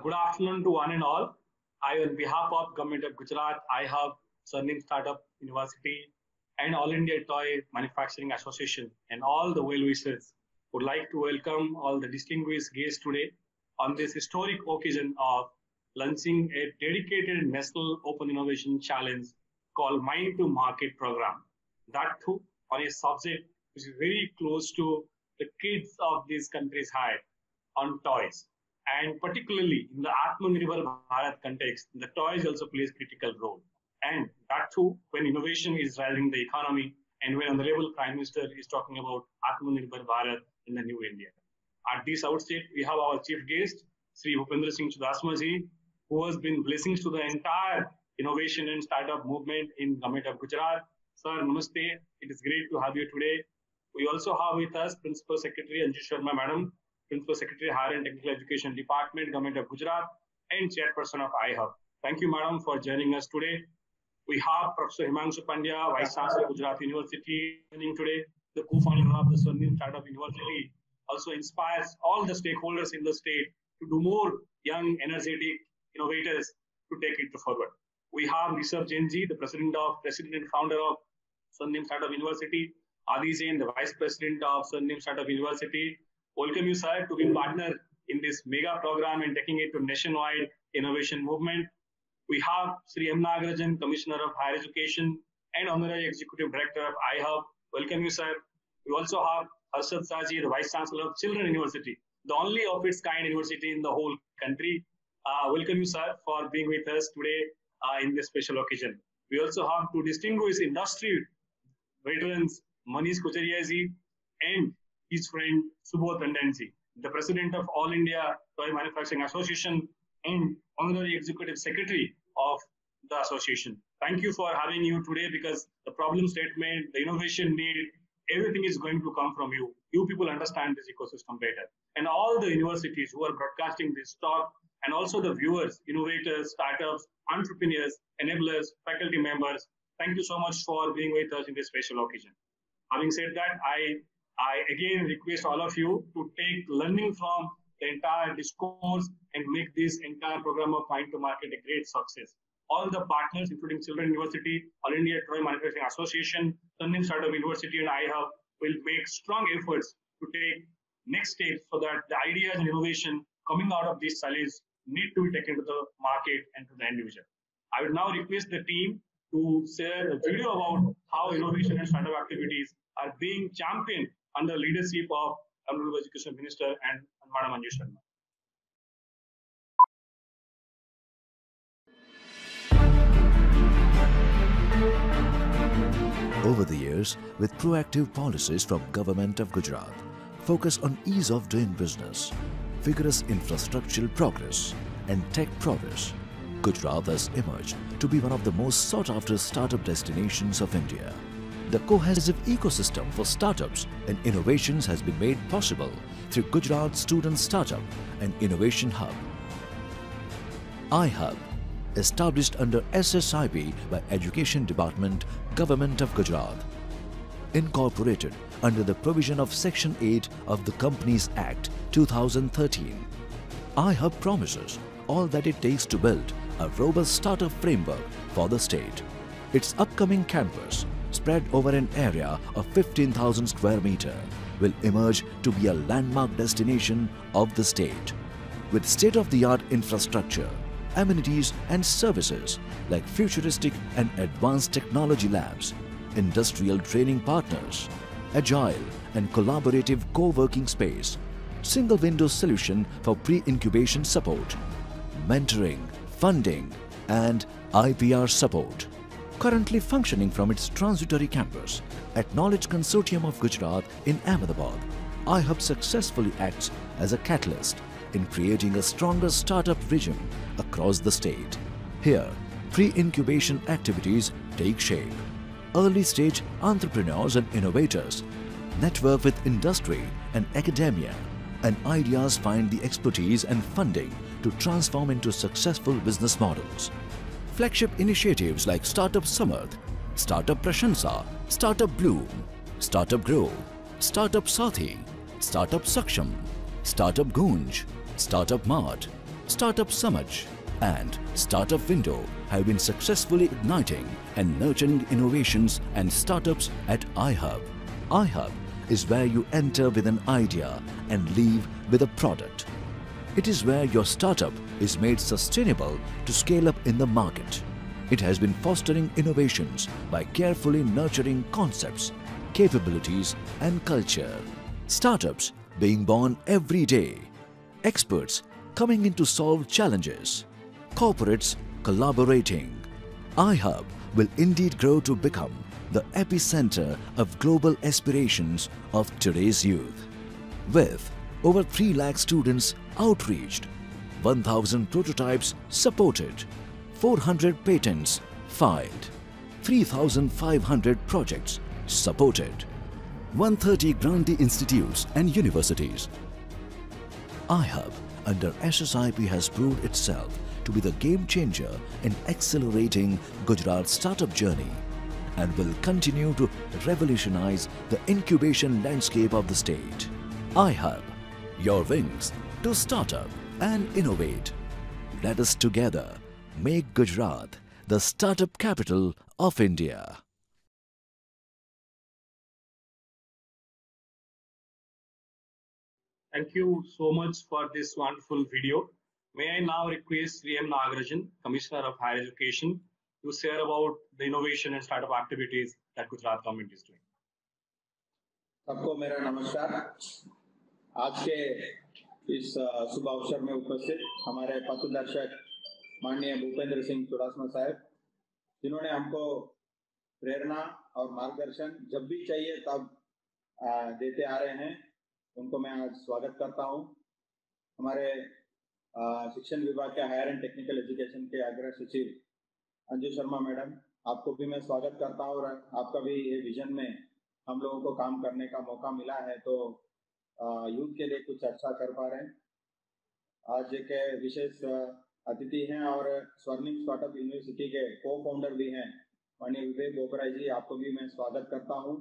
Good afternoon to one and all. I, on behalf of Government of Gujarat, iHub, Surname Startup University, and All India Toy Manufacturing Association, and all the well-wishers would like to welcome all the distinguished guests today on this historic occasion of launching a dedicated National Open Innovation Challenge called Mind to Market program. That too on a subject which is very close to the kids of these countries' heart on toys. And particularly in the Atmanirbhar Bharat context, the toys also plays critical role. And that too, when innovation is driving the economy and when Honorable Prime Minister is talking about Atmanirbhar Bharat in the new India. At this outset, we have our chief guest, Sri Bhupendra Singh Chudasama ji, who has been blessings to the entire innovation and startup movement in Government of Gujarat. Sir, namaste. It is great to have you today. We also have with us Principal Secretary Anju Sharma Madam, Principal Secretary, Higher and Technical Education Department, Government of Gujarat, and Chairperson of iHub. Thank you, Madam, for joining us today. We have Professor Himanshu Pandya, Vice Chancellor, Gujarat University, joining today. The co-founder of the Surname Startup University also inspires all the stakeholders in the state to do more young, energetic innovators to take it forward. We have Rishabh Jain ji, the President and Founder of Surname Startup University, Adi Jain, the Vice President of Surname Startup University. Welcome you, sir, to be partner in this mega program and taking it to nationwide innovation movement. We have Sri M. Nagarajan, Commissioner of Higher Education and Honorary Executive Director of iHub. Welcome you, sir. We also have Harshad Saji, the Vice Chancellor of Children University, the only of its kind university in the whole country. Welcome you, sir, for being with us today in this special occasion. We also have two distinguished industry veterans, Manish Kocharia ji and his friend Subodh Tandon ji, the President of All India Toy Manufacturing Association and Honorary Executive Secretary of the association. Thank you for having you today, because the problem statement, the innovation need, everything is going to come from you. You people understand this ecosystem better. And all the universities who are broadcasting this talk, and also the viewers, innovators, startups, entrepreneurs, enablers, faculty members, thank you so much for being with us in this special occasion. Having said that, I again request all of you to take learning from the entire discourse and make this entire program of Mind to Market a great success. All the partners, including Children University, All India Toy Manufacturing Association, Surname Startup University, and iHub will make strong efforts to take next steps so that the ideas and innovation coming out of this challenge need to be taken to the market and to the end user. I would now request the team to share a video about how innovation and startup activities are being championed under leadership of Honorable Education Minister and Madam Anju Sharma. Over the years, with proactive policies from Government of Gujarat, focus on ease of doing business, vigorous infrastructural progress and tech progress, Gujarat has emerged to be one of the most sought-after startup destinations of India. The cohesive ecosystem for startups and innovations has been made possible through Gujarat Student Startup and Innovation Hub. iHub, established under SSIB by Education Department, Government of Gujarat, incorporated under the provision of Section 8 of the Companies Act 2013. iHub promises all that it takes to build a robust startup framework for the state. Its upcoming campus, spread over an area of 15,000 square meters, will emerge to be a landmark destination of the state. With state-of-the-art infrastructure, amenities and services like futuristic and advanced technology labs, industrial training partners, agile and collaborative co-working space, single-window solution for pre-incubation support, mentoring, funding and IPR support. Currently functioning from its transitory campus at Knowledge Consortium of Gujarat in Ahmedabad, iHub successfully acts as a catalyst in creating a stronger startup vision across the state. Here, pre-incubation activities take shape. Early-stage entrepreneurs and innovators network with industry and academia, and ideas find the expertise and funding to transform into successful business models. Flagship initiatives like Startup Samarth, Startup Prashansa, Startup Bloom, Startup Grow, Startup Sathi, Startup Saksham, Startup Gunj, Startup Mart, Startup Samaj and Startup Window have been successfully igniting and nurturing innovations and startups at iHub. iHub is where you enter with an idea and leave with a product. It is where your startup is made sustainable to scale up in the market. It has been fostering innovations by carefully nurturing concepts, capabilities and culture. Startups being born every day. Experts coming in to solve challenges. Corporates collaborating. iHub will indeed grow to become the epicenter of global aspirations of today's youth. With over 3 lakh students outreached, 1,000 prototypes supported, 400 patents filed, 3,500 projects supported, 130 grantee institutes and universities. iHub under SSIP has proved itself to be the game changer in accelerating Gujarat's startup journey and will continue to revolutionize the incubation landscape of the state. iHub, your wings to startup and innovate. Let us together make Gujarat the startup capital of India. Thank you so much for this wonderful video. May I now request Sri M. Nagarajan, Commissioner of Higher Education, to share about the innovation and startup activities that Gujarat government is doing. सबको मेरा नमस्कार। आज के इस शुभ अवसर में उपस्थित हमारे पथदर्शक माननीय भूपेंद्र सिंह चुड़ासमा साहब, जिन्होंने हमको प्रेरणा और मार्गदर्शन जब भी चाहिए तब देते आ रहे हैं, उनको मैं आज स्वागत करता हूं। हमारे शिक्षण विभाग के हायर एंड टेक्निकल एजुकेशन के अग्र सचिव अंजू शर्मा मैडम, आपको भी मैं स्वागत करता हूं और आपका भी ये विजन में हम लोगों को काम करने का मौका मिला है तो यूथ के लिए कुछ अच्छा कर पा रहे हैं। आज एक विशेष अतिथि हैं और स्वर्णिम स्टार्टअप यूनिवर्सिटी के को-फाउंडर भी हैं माननीय विवेक बोपराय जी, आपको भी मैं स्वागत करता हूं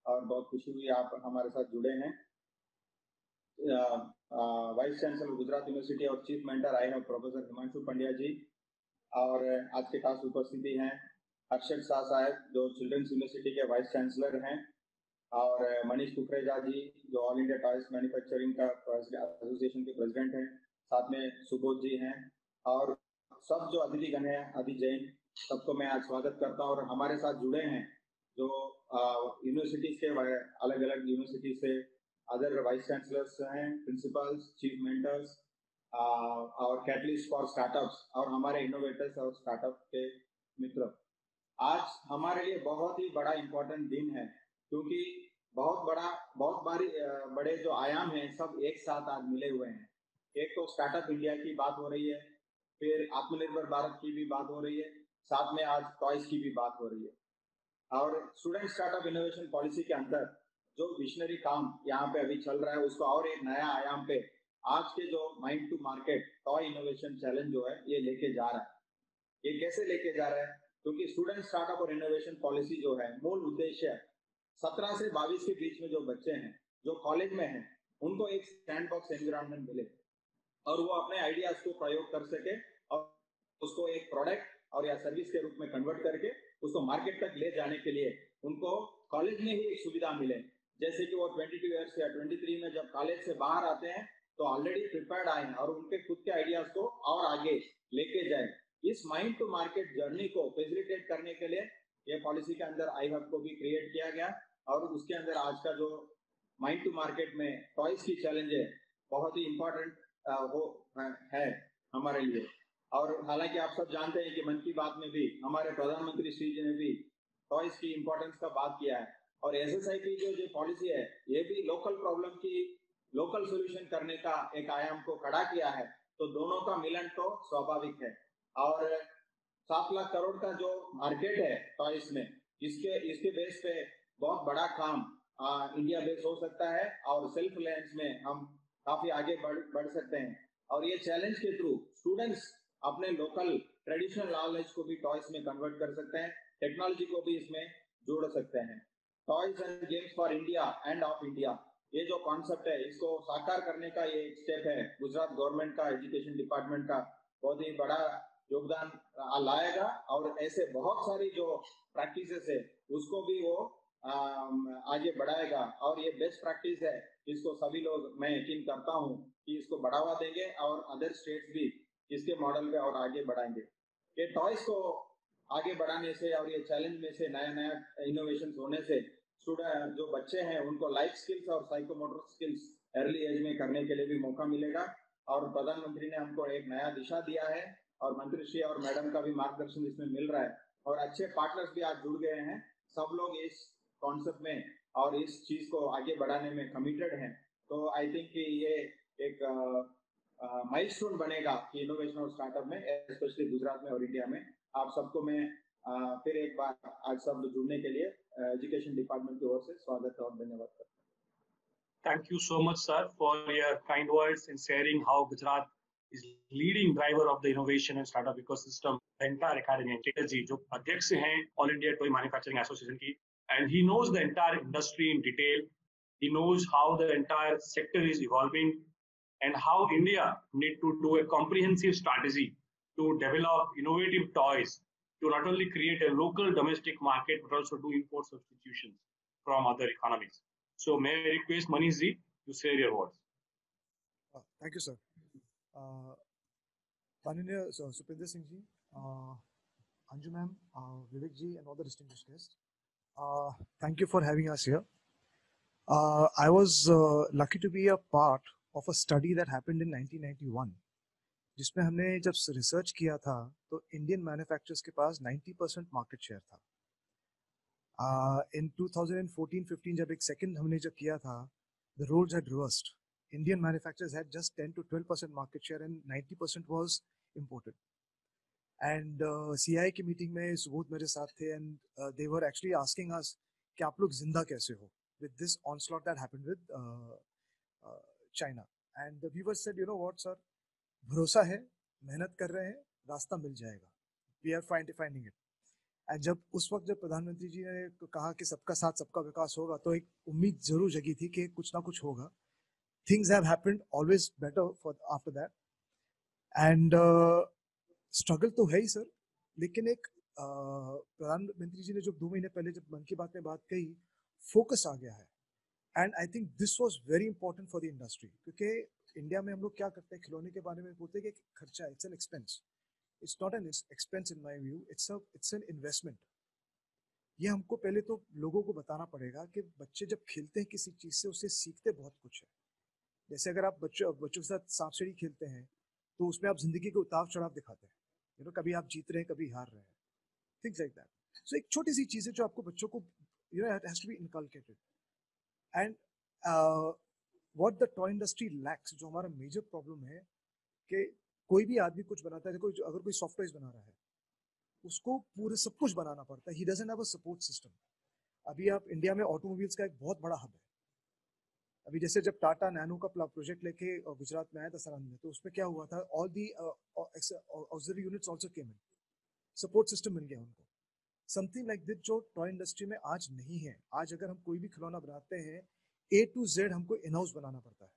और बहुत खुशी हुई आप हमारे साथ जुड़े हैं। वाइस चांसलर गुजरात यूनिवर्सिटी और chief mentor iHub professor Himanshu Pandya ji, और आज के खास उपस्थिति हैं हर्षद शाह साहब जो चिल्ड्रंस यूनिवर्सिटी के वाइस चांसलर हैं, और मनीष कुकरेजा जी जो ऑल इंडिया टॉयज मैन्युफैक्चरिंग का एसोसिएशन के प्रेसिडेंट हैं, साथ में सुबोध जी हैं, और सब जो अतिथिगण हैं, आदि जैन, सबको मैं आज स्वागत करता हूँ। और हमारे साथ जुड़े हैं जो यूनिवर्सिटीज के अलग अलग यूनिवर्सिटी से अदर वाइस चांसलर्स हैं, प्रिंसिपल्स, चीफ मेंटर्स और कैटलिस्ट फॉर स्टार्टअप्स और हमारे इनोवेटर्स और स्टार्टअप के मित्र। आज हमारे लिए बहुत ही बड़ा इम्पोर्टेंट दिन है क्योंकि बहुत बड़े जो आयाम हैं सब एक साथ आज मिले हुए हैं। एक तो स्टार्टअप इंडिया की बात हो रही है, फिर आत्मनिर्भर भारत की भी बात हो रही है, साथ में आज टॉयज की भी बात हो रही है। और स्टूडेंट स्टार्टअप इनोवेशन पॉलिसी के अंदर जो विजनरी काम यहाँ पे अभी चल रहा है उसको और एक नया आयाम पे आज के जो mind to market toy innovation challenge जो है ये लेके जा रहा है। ये कैसे लेके जा रहा है? क्योंकि स्टूडेंट स्टार्टअप और इनोवेशन पॉलिसी जो है मूल उद्देश्य 17 से 22 के बीच में जो बच्चे हैं जो कॉलेज में हैं उनको एक सैंडबॉक्स एनवायरनमेंट मिले और वो अपने आइडियाज को प्रयोग कर सके और उसको एक प्रोडक्ट और या सर्विस के रूप में कन्वर्ट करके उसको मार्केट तक ले जाने के लिए उनको कॉलेज में ही एक सुविधा मिले। जैसे कि वो 22 ईयर्स या 23 में जब कॉलेज से बाहर आते हैं तो ऑलरेडी प्रिपेयर्ड आए हैं और उनके खुद के आइडियाज को और आगे लेके जाए। इस माइंड टू मार्केट जर्नी को फैसिलिटेट करने के लिए ये पॉलिसी के अंदर आई हब को भी क्रिएट किया गया और उसके अंदर आज का जो माइंड टू मार्केट में टॉयज की चैलेंज है बहुत ही इम्पोर्टेंट है हमारे लिए। और हालांकि आप सब जानते हैं कि मन की बात में भी हमारे प्रधानमंत्री श्री जी ने भी टॉयज की इम्पोर्टेंस का बात किया है और एसएसआईपी जो पॉलिसी है ये भी लोकल प्रॉब्लम की लोकल सोल्यूशन करने का एक आयाम को खड़ा किया है। तो दोनों का मिलन तो स्वाभाविक है और 7 लाख करोड़ का जो मार्केट है टॉयज में इसके बेस पे बहुत बड़ा काम इंडिया बेस हो सकता है और सेल्फ रिलायंस में हम काफी आगे बढ़ सकते हैं। और ये चैलेंज के थ्रू स्टूडेंट्स अपने लोकल ट्रेडिशनल नॉलेज को भी टॉयज में कन्वर्ट कर सकते हैं, टेक्नोलॉजी को भी इसमें जोड़ सकते हैं। Toys and games for India end of India ये जो कॉन्सेप्ट है इसको साकार करने का ये एक स्टेप है। गुजरात गवर्नमेंट का एजुकेशन डिपार्टमेंट का बहुत ही बड़ा योगदान लाएगा और ऐसे बहुत सारी जो प्रैक्टिसेस है उसको भी वो आगे बढ़ाएगा और ये बेस्ट प्रैक्टिस है जिसको सभी लोग मैं यकीन करता हूँ कि इसको बढ़ावा देंगे और अदर स्टेट्स भी इसके मॉडल पे और आगे बढ़ाएंगे। ये टॉयज को आगे बढ़ाने से और ये चैलेंज में से नया नया इनोवेशन होने से स्टूडेंट जो बच्चे हैं उनको लाइफ स्किल्स और साइकोमोटर स्किल्स अर्ली एज में करने के लिए भी मौका मिलेगा और प्रधानमंत्री ने हमको एक नया दिशा दिया है और मंत्री श्री और मैडम का भी मार्गदर्शन इसमें मिल रहा है और अच्छे पार्टनर्स भी आज जुड़ गए हैं। सब लोग इस कॉन्सेप्ट में और इस चीज को आगे बढ़ाने में कमिटेड हैं। तो आई थिंक कि ये एक माइलस्टोन बनेगा कि इनोवेशन और स्टार्टअप में स्पेशली गुजरात में और इंडिया में। आप सबको मैं फिर एक बार आज सब जुड़ने के लिए एजुकेशन डिपार्टमेंट की ओर से स्वागत और धन्यवाद करता हूं। Thank you so much, sir, for your kind words in sharing how Gujarat is leading driver of the innovation and startup ecosystem, the entire academy and strategy. जो अध्यक्ष हैं All India Toy Manufacturing Association की, and he knows the entire industry in detail. He knows how the entire sector is evolving and how India need to do a comprehensive strategy to develop innovative toys to not only create a local domestic market but also do import substitutions from other economies. So may I request Manish ji to share your words. Thank you, sir. Mananiya Supinder Singh ji, Anju ma'am, Vivek ji, and all the distinguished guests. Thank you for having us here. I was lucky to be a part of a study that happened in 1991. जिसमें हमने जब research किया था तो Indian manufacturers के पास 90% market share था। In 2014-15 जब एक सेकंड हमने जब किया था, the roles had reversed. Indian manufacturers had just 10 to 12% market share and 90% was imported. And CI की मीटिंग में सुबोध मेरे साथ थे and they were actually asking us कि आप लोग जिंदा कैसे हो with this onslaught that happened with China. And the viewers said, you know what, sir, भरोसा है, मेहनत कर रहे हैं, रास्ता मिल जाएगा. We are finding it. And जब उस वक्त जब प्रधानमंत्री जी ने कहा कि सबका साथ सबका विकास होगा तो एक उम्मीद जरूर जगी थी कि कुछ ना कुछ होगा. Things have happened always better for after that. And struggle तो है ही सर, लेकिन एक प्रधानमंत्री जी ने जब 2 महीने पहले जब मन की बात में बात कही, फोकस आ गया है. And I think this was very important for the industry क्योंकि इंडिया में हम लोग क्या करते हैं, खिलौने के बारे में बोलते हैं कि खर्चा, it's an expense. It's not an expense in my view. It's an investment. ये हमको पहले तो लोगों को बताना पड़ेगा कि बच्चे जब खेलते हैं किसी चीज से उससे सीखते बहुत कुछ है. जैसे अगर आप बच्चों के साथ सांप सीढ़ी खेलते हैं तो उसमें आप जिंदगी के उतार चढ़ाव दिखाते हैं. You know, कभी आप जीत रहे हैं, कभी हार रहे हैं. Things like that. So एक छोटी सी चीज है जो आपको बच्चों को, you know, it has to be inculcated. And what the toy industry lacks, जो हमारा मेजर प्रॉब्लम है कि कोई भी आदमी कुछ बनाता है, अगर कोई सॉफ्टवेयर बना रहा है उसको पूरे सब कुछ बनाना पड़ता है. He doesn't have a support system. अभी आप इंडिया में ऑटोमोबाइल्स का एक बहुत बड़ा हब है. अभी जैसे जब टाटा नैनो का प्रोजेक्ट लेके गुजरात में आया था सरहद में, तो उसमें क्या हुआ था, all the auxiliary units also came in, support system मिल गया उनको. समथिंग लाइक दिस जो टॉय इंडस्ट्री में आज नहीं है. आज अगर हम कोई भी खिलौना बनाते हैं A to Z हमको इन हाउस बनाना पड़ता है.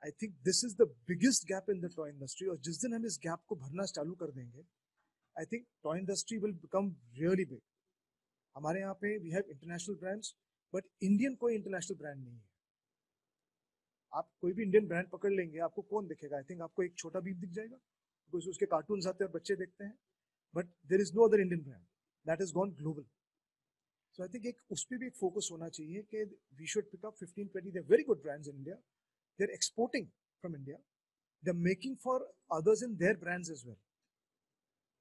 I think this is the biggest gap in the toy industry. और जिस दिन हम इस गैप को भरना चालू कर देंगे, I think toy industry will become really big. हमारे यहाँ पे we have international brands, but Indian कोई international brand नहीं है. आप कोई भी Indian brand पकड़ लेंगे, आपको कौन दिखेगा? I think आपको एक छोटा भीम दिख जाएगा, because उसके कार्टून्स आते हैं और बच्चे देखते हैं. But there is no other Indian brand that has gone global. So I think एक उस पे भी एक फोकस होना चाहिए कि we should pick up 15-20. They're very good brands in India. They're exporting from India. They're making for others in their brands as well.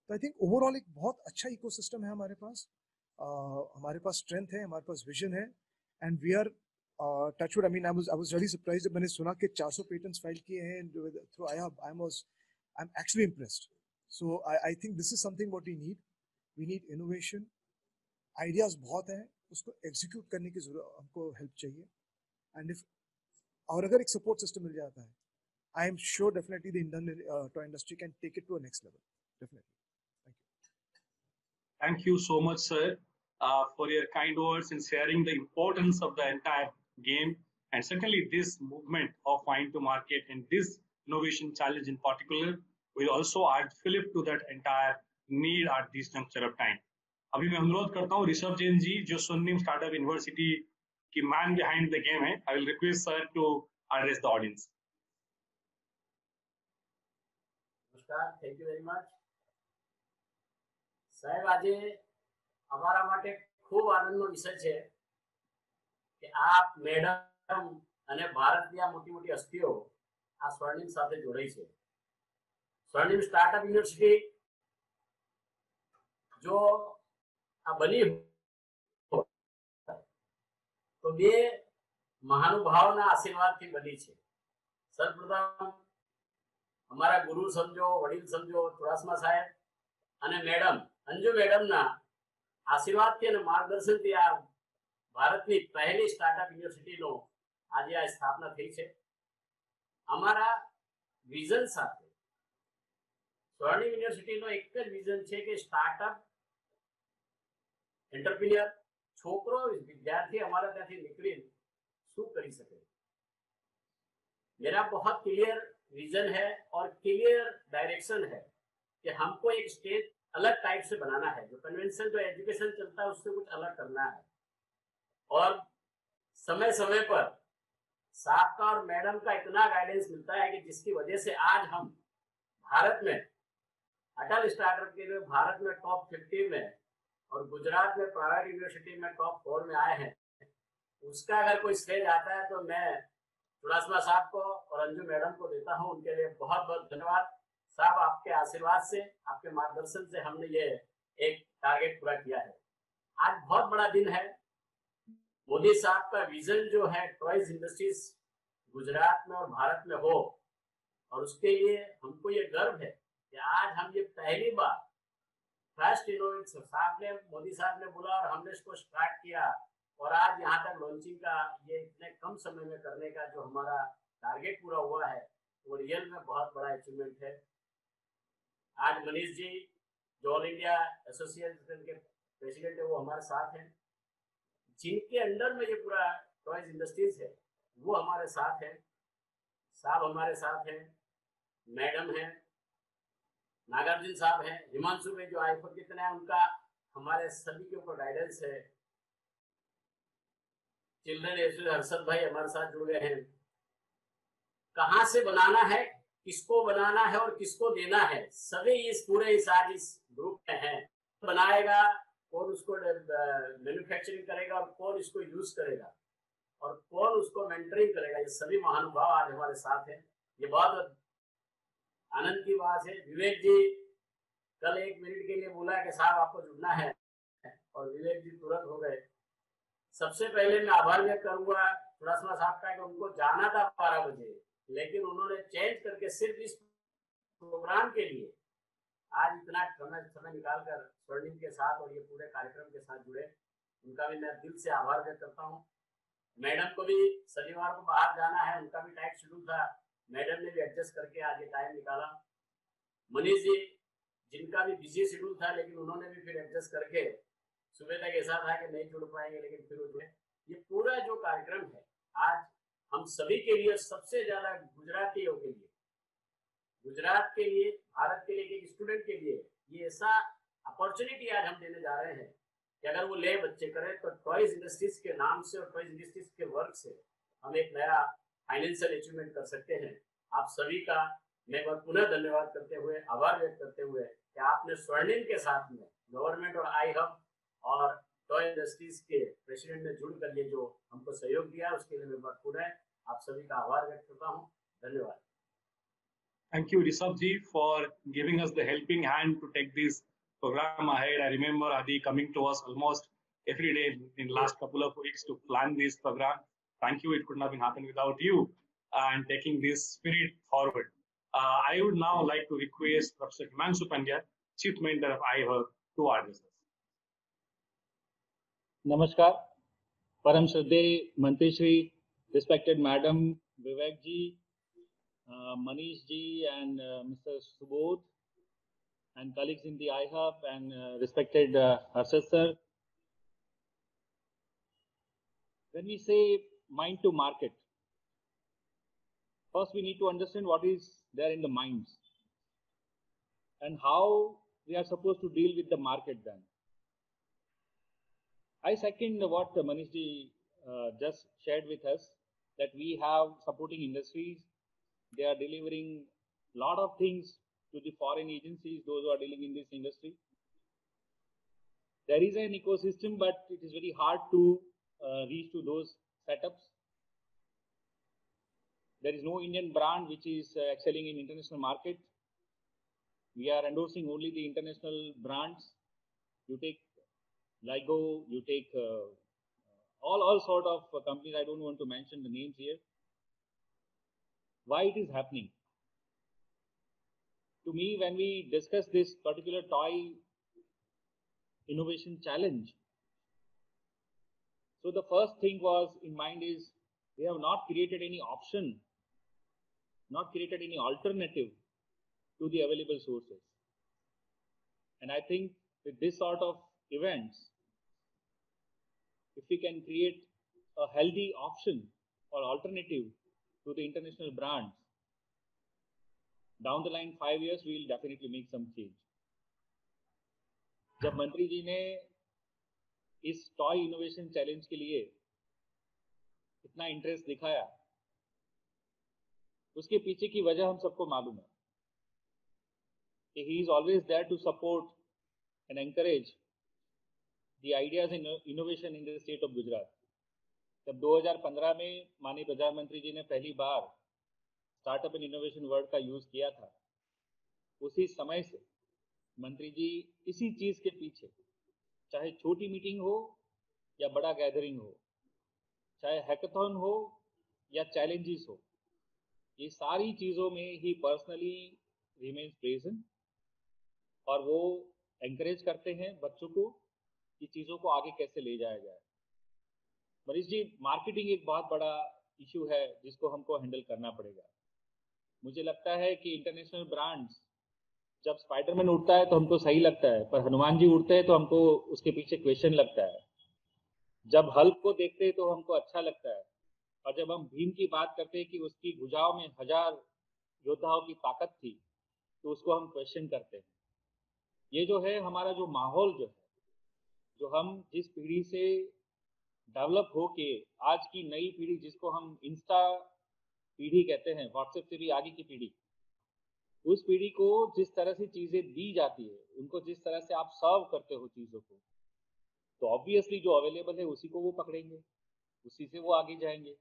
So I think overall एक बहुत अच्छा इकोसिस्टम है हमारे पास. हमारे पास strength है, हमारे पास vision है, and we are touchwood. I mean, I was really surprised जब मैंने सुना कि 400 patents फाइल किए हैं through iHub. I'm actually impressed. So I think this is something what we need. We need innovation. Ideas बहुत हैं, उसको execute करने की जरूरत, हमको help चाहिए. And if और अगर एक support system मिल जाता है, I am sure definitely the Indian toy industry can take it to a next level. Definitely. Thank you. Thank you so much, sir, for your kind words in sharing the importance of the entire game And certainly this movement of mind to market and this innovation challenge in particular will also add fillip to that entire need at this juncture of time. अभी मैं अनुरोध करता हूँ ऋषभ जैन जी जो स्वर्णिम startup university की man behind the game है. I will request sir to address the audience. નમસ્કાર, થેન્ક યુ વેરી મચ. સાહેબ, આજે અમારા માટે ખૂબ આનંદનો વિષય છે કે આપ મેડમ અને ભારતની આ મોટી મોટી હસ્તીઓ આ સ્વર્ણિમ સાથે જોડાઈ છે. સ્વર્ણિમ સ્ટાર્ટઅપ યુનિવર્સિટી જો આ બની તો બે મહાનુભાવોના આશીર્વાદથી બની છે. સર્વપ્રથમ અમારા ગુરુ સમજો, વડીલ સમજો, ચુડાસમા સાહેબ અને મેડમ અંજુ મેડમના આશીર્વાદથી અને માર્ગદર્શનથી આ ભારતની પહેલી સ્ટાર્ટઅપ યુનિવર્સિટીનો આજે આ સ્થાપના થઈ છે. અમારા વિઝન સાથે સ્વર્ણિમ યુનિવર્સિટીનો એક જ વિઝન છે કે સ્ટાર્ટઅપ એન્ટરપ્રિન્યોર છોકરો વિદ્યાર્થી અમારા ત્યાંથી નીકળી શું કરી શકે. मेरा बहुत क्लियर विजन है और क्लियर डायरेक्शन है कि हमको एक स्टेज अलग टाइप से बनाना है. जो कन्वेंशन जो एजुकेशन चलता है उससे कुछ अलग करना है. और समय समय पर साहब का और मैडम का इतना गाइडेंस मिलता है कि जिसकी वजह से आज हम भारत में अटल स्टार्टअप के लिए भारत में टॉप 50 में और गुजरात में प्राइवेट यूनिवर्सिटी में टॉप 4 में आए हैं. उसका अगर कोई स्टेज आता है तो मैं चुड़ासमा साहब को और अंजू मैडम को देता हूं. उनके लिए बहुत बहुत धन्यवाद. साहब, आपके आशीर्वाद से, आपके मार्गदर्शन से हमने ये एक टारगेट पूरा किया है. आज बहुत बड़ा दिन है. मोदी साहब का विजन जो है टॉयज इंडस्ट्रीज गुजरात में और भारत में हो, और उसके लिए हमको ये गर्व है कि आज हम ये पहली बार फर्स्ट इनोवेशन साहब ने, मोदी साहब ने बोला और हमने इसको स्टार्ट किया और आज यहाँ तक लॉन्चिंग का ये इतने कम समय में करने का जो हमारा टारगेट पूरा हुआ है वो रियल में बहुत बड़ा अचीवमेंट है. आज मनीष जी जो ऑल इंडिया एसोसिएशन के प्रेसिडेंट है वो हमारे साथ हैं. जिनके अंडर में ये पूरा टॉयज इंडस्ट्रीज है वो हमारे साथ है. साहब हमारे साथ हैं, मैडम हैं, नागार्जुन साहब हैं, हिमांशु भाई जो आईफोन कितना है उनका हमारे सभी के ऊपर गाइडेंस है. चिल्ड्रन एसोसिएशन हर्षद भाई हमारे साथ जुड़ गए हैं. कहां से बनाना है, किसको बनाना है और किसको देना है, सभी इस पूरे आज इस ग्रुप में हैं. बनाएगा कौन, उसको मैन्युफैक्चरिंग करेगा और कौन इसको यूज करेगा और कौन उसको मेंटरिंग करेगा, ये सभी महानुभाव आज हमारे साथ हैं. ये बहुत आनंद की बात है. विवेक जी कल 1 मिनट के लिए बोला कि साहब आपको जुड़ना है और विवेक जी तुरंत हो गए. सबसे पहले मैं आभार व्यक्त करूंगा चुड़ासमा साहब का कि उनको जाना था 12 बजे, लेकिन उन्होंने चेंज करके सिर्फ इस प्रोग्राम के लिए आज इतना समय निकालकर स्वर्णिम के साथ और ये पूरे कार्यक्रम के साथ जुड़े. उनका भी मैं दिल से आभार व्यक्त करता हूँ. मैडम को भी शनिवार को बाहर जाना है, उनका भी टाइट शेड्यूल था, मैडम ने भी एडजस्ट करके आज ये टाइम निकाला. मनीष जी जिनका भी बिजी शेड्यूल था लेकिन उन्होंने भी फिर एडजस्ट करके सुबह तक ऐसा था कि नहीं जुड़ पाएंगे लेकिन फिर जुड़े. ये पूरा जो कार्यक्रम है आज हम सभी के लिए, सबसे ज्यादा गुजरातियों के लिए, गुजरात के लिए, भारत के लिए, एक स्टूडेंट के लिए ये ऐसा अपॉर्चुनिटी आज हम देने जा रहे हैं कि अगर वो ले बच्चे करें तो टॉयज इंडस्ट्रीज के नाम से और टॉयज इंडस्ट्रीज के वर्क से हम एक नया फाइनेंशियल अचीवमेंट कर सकते हैं. आप सभी का मैं पुनः धन्यवाद करते हुए, आभार व्यक्त करते हुए कि आपने स्वर्णिम के साथ में गवर्नमेंट और आई हब और टॉय इंडस्ट्रीज के प्रेसिडेंट ने जुड़कर ये जो हमको सहयोग दिया उसके लिए मैं पुनः आप सभी का आभार व्यक्त करता हूँ. धन्यवाद. Thank you, Rishabh ji, for giving us the helping hand to take this program ahead. I remember Adi coming to us almost every day in the last couple of weeks to plan this program. Thank you. It could not have happened without you and taking this spirit forward. I would now like to request Professor Himanshu Pandya, Chief Mentor of iHub, to address us. नमस्कार. परम श्रद्धेय मंत्री Shri, respected Madam Vivek ji, Manish ji and Mr. Subodh and colleagues in the iHub and respected Harshad sir. When we say mind to market, first we need to understand what is there in the minds and how we are supposed to deal with the market then. I second what Manish ji just shared with us, that we have supporting industries. They are delivering a lot of things to the foreign agencies, those who are dealing in this industry. There is an ecosystem, but it is very hard to reach to those setups. There is no Indian brand which is excelling in international market. We are endorsing only the international brands. You take LIGO, you take all sort of companies. I don't want to mention the names here. Why it is happening? To me, when we discuss this particular toy innovation challenge, so the first thing was in mind is we have not created any option, not created any alternative to the available sources. And I think with this sort of events, if we can create a healthy option or alternative to the international brands, down the line 5 years, we will definitely make some change. जब मंत्री जी ने इस toy innovation challenge के लिए इतना interest दिखाया, उसके पीछे की वजह हम सबको मालूम है कि he is always there to support and encourage the ideas and innovation in the state of Gujarat. जब 2015 में माननीय प्रधानमंत्री जी ने पहली बार स्टार्टअप एंड इनोवेशन वर्ड का यूज किया था, उसी समय से मंत्री जी इसी चीज के पीछे, चाहे छोटी मीटिंग हो या बड़ा गैदरिंग हो, चाहे हैकाथॉन हो या चैलेंजेस हो, ये सारी चीजों में ही पर्सनली रिमेन्स प्रेजेंट और वो एंकरेज करते हैं बच्चों को कि चीजों को आगे कैसे ले जाया जाए. मनीष जी, मार्केटिंग एक बहुत बड़ा इशू है जिसको हमको हैंडल करना पड़ेगा. मुझे लगता है कि इंटरनेशनल ब्रांड्स, जब स्पाइडरमैन उड़ता है तो हमको सही लगता है, पर हनुमान जी उड़ते हैं तो हमको उसके पीछे क्वेश्चन लगता है. जब हल्क को देखते हैं तो हमको अच्छा लगता है, और जब हम भीम की बात करते हैं कि उसकी भुजाओं में 1000 योद्धाओं की ताकत थी, तो उसको हम क्वेश्चन करते हैं. ये जो है हमारा जो माहौल जो है, जो हम जिस पीढ़ी से डेवलप होके आज की नई पीढ़ी जिसको हम इंस्टा पीढ़ी कहते हैं, व्हाट्सएप से भी आगे की पीढ़ी, उस पीढ़ी को जिस तरह से चीजें दी जाती है, उनको जिस तरह से आप सर्व करते हो चीजों को, तो ऑब्वियसली जो अवेलेबल है उसी को वो पकड़ेंगे, उसी से वो आगे जाएंगे.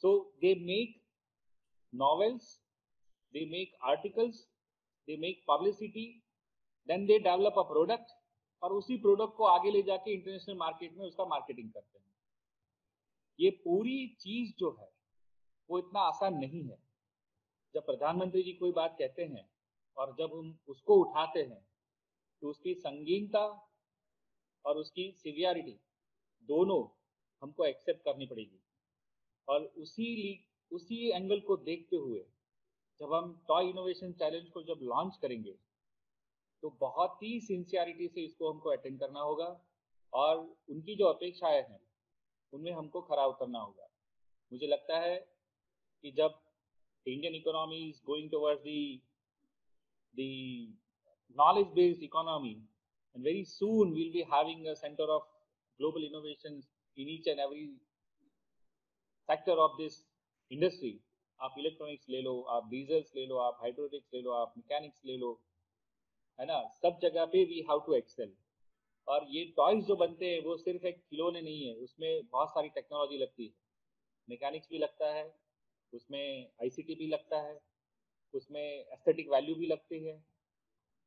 So they make novels, they make articles, they make publicity, then they develop a product, और उसी प्रोडक्ट को आगे ले जाके इंटरनेशनल मार्केट में उसका मार्केटिंग करते हैं. ये पूरी चीज जो है वो इतना आसान नहीं है. जब प्रधानमंत्री जी कोई बात कहते हैं और जब हम उसको उठाते हैं तो उसकी संगीनता और उसकी सिवियरिटी दोनों हमको एक्सेप्ट करनी पड़ेगी. और उसी एंगल को देखते हुए जब हम टॉय इनोवेशन चैलेंज को जब लॉन्च करेंगे तो बहुत ही सिंसियरिटी से इसको हमको अटेंड करना होगा, और उनकी जो अपेक्षाएं हैं उनमें हमको खरा उतरना होगा. मुझे लगता है कि जब Indian economy is going towards the knowledge based economy, and very soon we'll be having a center of global innovations in each and every sector of this industry. आप इलेक्ट्रॉनिक्स ले लो, आप डीजल्स ले लो, आप हाइड्रोलिक्स ले लो, आप mechanics ले लो, है ना, सब जगह पे वी हैव टू एक्सेल. और ये टॉयज जो बनते हैं वो सिर्फ एक खिलौने नहीं है, उसमें बहुत सारी टेक्नोलॉजी लगती है. मैकेनिक्स भी लगता है, उसमें आईसीटी भी लगता है, उसमें एस्थेटिक वैल्यू भी लगती है,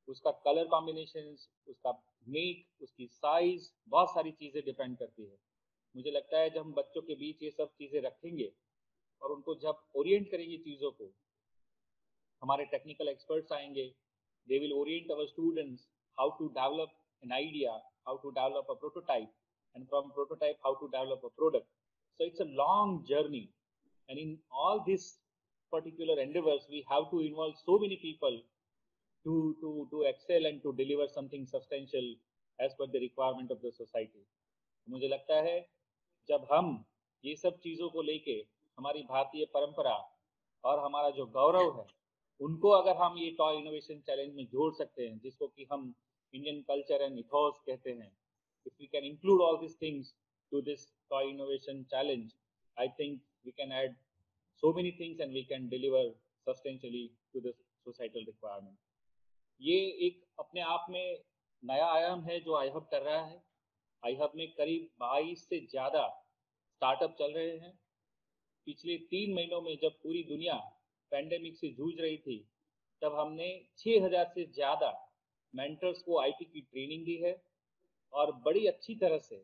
उसका कलर कॉम्बिनेशंस, उसका मेक, उसकी साइज, बहुत सारी चीज़ें डिपेंड करती है. मुझे लगता है जब हम बच्चों के बीच ये सब चीज़ें रखेंगे और उनको जब ओरिएंट करेंगे चीज़ों को, हमारे टेक्निकल एक्सपर्ट्स आएंगे, they will orient our students how to develop an idea, how to develop a prototype, and from prototype how to develop a product. So it's a long journey, and in all this particular endeavors we have to involve so many people to excel and to deliver something substantial as per the requirement of the society. मुझे लगता है जब हम ये सब चीज़ों को लेके हमारी भारतीय परंपरा और हमारा जो गौरव है, उनको अगर हम ये टॉय इनोवेशन चैलेंज में जोड़ सकते हैं, जिसको कि हम इंडियन कल्चर एंड इथोस कहते हैं, if we can include all these things to this toy innovation challenge, I think we can add so many things and we can deliver substantially to the societal requirement. ये एक अपने आप में नया आयाम है जो iHub कर रहा है. iHub में करीब 22 से ज़्यादा स्टार्टअप चल रहे हैं. पिछले 3 महीनों में जब पूरी दुनिया पैंडेमिक से जूझ रही थी, तब हमने 6000 से ज़्यादा मेंटर्स को आईटी की ट्रेनिंग दी है और बड़ी अच्छी तरह से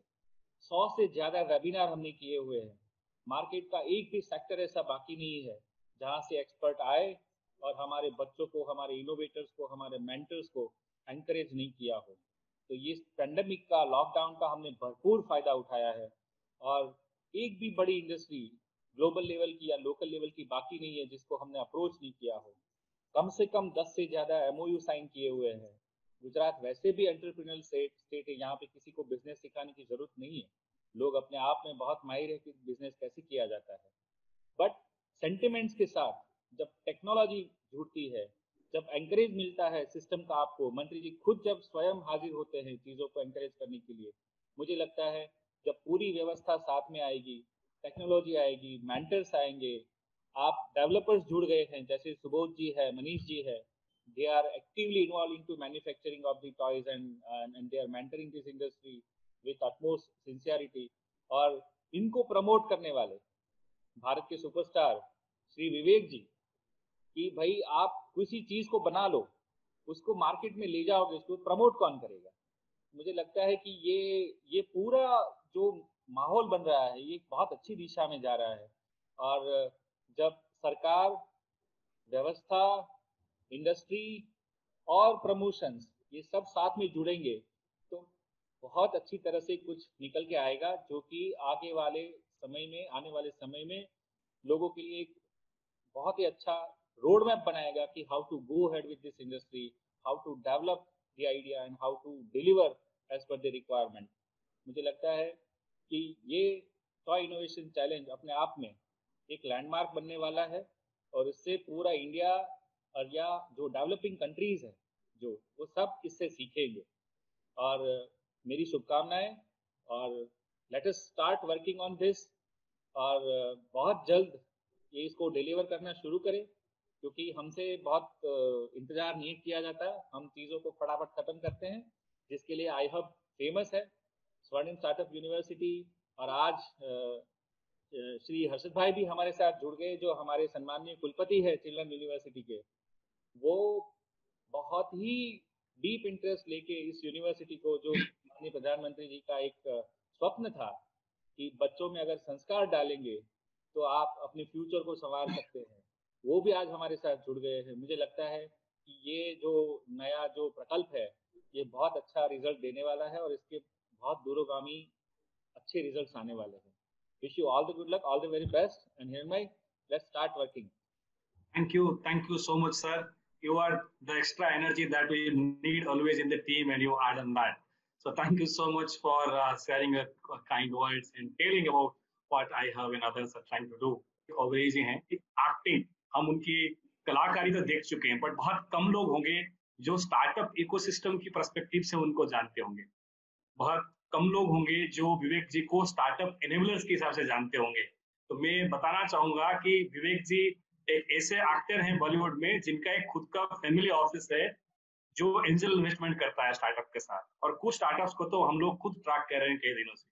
100 से ज़्यादा वेबिनार हमने किए हुए हैं. मार्केट का एक भी सेक्टर ऐसा बाकी नहीं है जहां से एक्सपर्ट आए और हमारे बच्चों को, हमारे इनोवेटर्स को, हमारे मेंटर्स को एनकरेज नहीं किया हो. तो ये पैंडेमिक का, लॉकडाउन का हमने भरपूर फायदा उठाया है और एक भी बड़ी इंडस्ट्री ग्लोबल लेवल की या लोकल लेवल की बाकी नहीं है जिसको हमने अप्रोच नहीं किया हो. कम से कम 10 से ज़्यादा एमओयू साइन किए हुए हैं. गुजरात वैसे भी एंटरप्रेन्योर स्टेट है, यहाँ पे किसी को बिजनेस सिखाने की जरूरत नहीं है. लोग अपने आप में बहुत माहिर है कि बिजनेस कैसे किया जाता है. बट सेंटिमेंट्स के साथ जब टेक्नोलॉजी जुड़ती है, जब एंकरेज मिलता है सिस्टम का, आपको मंत्री जी खुद जब स्वयं हाजिर होते हैं चीज़ों को एंकरेज करने के लिए, मुझे लगता है जब पूरी व्यवस्था साथ में आएगी, टेक्नोलॉजी आएगी, मेंटर्स आएंगे, आप डेवलपर्स जुड़ गए हैं जैसे सुबोध जी है, मनीष जी है, they are actively involved into manufacturing of the toys and they are mentoring this industry with utmost sincerity. और इनको प्रमोट करने वाले भारत के सुपरस्टार श्री विवेक जी, कि भाई आप किसी चीज को बना लो, उसको मार्केट में ले जाओगे, उसको प्रमोट कौन करेगा. मुझे लगता है कि ये पूरा जो माहौल बन रहा है, ये बहुत अच्छी दिशा में जा रहा है. और जब सरकार, व्यवस्था, इंडस्ट्री और प्रमोशंस ये सब साथ में जुड़ेंगे तो बहुत अच्छी तरह से कुछ निकल के आएगा, जो कि आने वाले समय में लोगों के लिए एक बहुत ही अच्छा रोड मैप बनाएगा कि how to go head with this industry, how to develop the idea and how to deliver as per the requirement. मुझे लगता है कि ये टॉय इनोवेशन चैलेंज अपने आप में एक लैंडमार्क बनने वाला है और इससे पूरा इंडिया और या जो डेवलपिंग कंट्रीज है जो, वो सब इससे सीखेंगे. और मेरी शुभकामनाएं, और let us start working on this. और बहुत जल्द ये इसको डिलीवर करना शुरू करें, क्योंकि हमसे बहुत इंतजार नहीं किया जाता. हम चीज़ों को फटाफट खत्म करते हैं, जिसके लिए iHub फेमस है, स्वर्णिम स्टार्टअप यूनिवर्सिटी. और आज श्री हर्षद भाई भी हमारे साथ जुड़ गए, जो हमारे सम्माननीय कुलपति है चिल्ड्रन यूनिवर्सिटी के. वो बहुत ही डीप इंटरेस्ट लेके इस यूनिवर्सिटी को, जो माननीय प्रधानमंत्री जी का एक स्वप्न था कि बच्चों में अगर संस्कार डालेंगे तो आप अपने फ्यूचर को संवार सकते हैं, वो भी आज हमारे साथ जुड़ गए हैं. मुझे लगता है कि ये जो नया जो प्रकल्प है, ये बहुत अच्छा रिजल्ट देने वाला है और इसके बहुत दूरगामी अच्छे रिजल्ट्स आने वाले हैं. Wish you all the good luck, all the very best, and here my let's start working. Thank you so much, sir. You are the extra energy that we need always in the team, and you add on that. So thank you so much for sharing your kind words and telling about what iHub and others are trying to do. ओवरेज हैं, acting, हम उनकी कलाकारी तो देख चुके हैं, but बहुत कम लोग होंगे जो स्टार्टअप इकोसिस्टम की पर्सपेक्टिव से उनको जानते होंगे. बहुत कम लोग होंगे जो विवेक जी को स्टार्टअप एनेबलर्स के हिसाब से जानते होंगे. तो मैं बताना चाहूंगा कि विवेक जी एक ऐसे एक्टर हैं बॉलीवुड में जिनका एक खुद का फैमिली ऑफिस है जो एंजल इन्वेस्टमेंट करता है स्टार्टअप के साथ. और कुछ स्टार्टअप्स को तो हम लोग खुद ट्रैक कर रहे हैं कई दिनों से.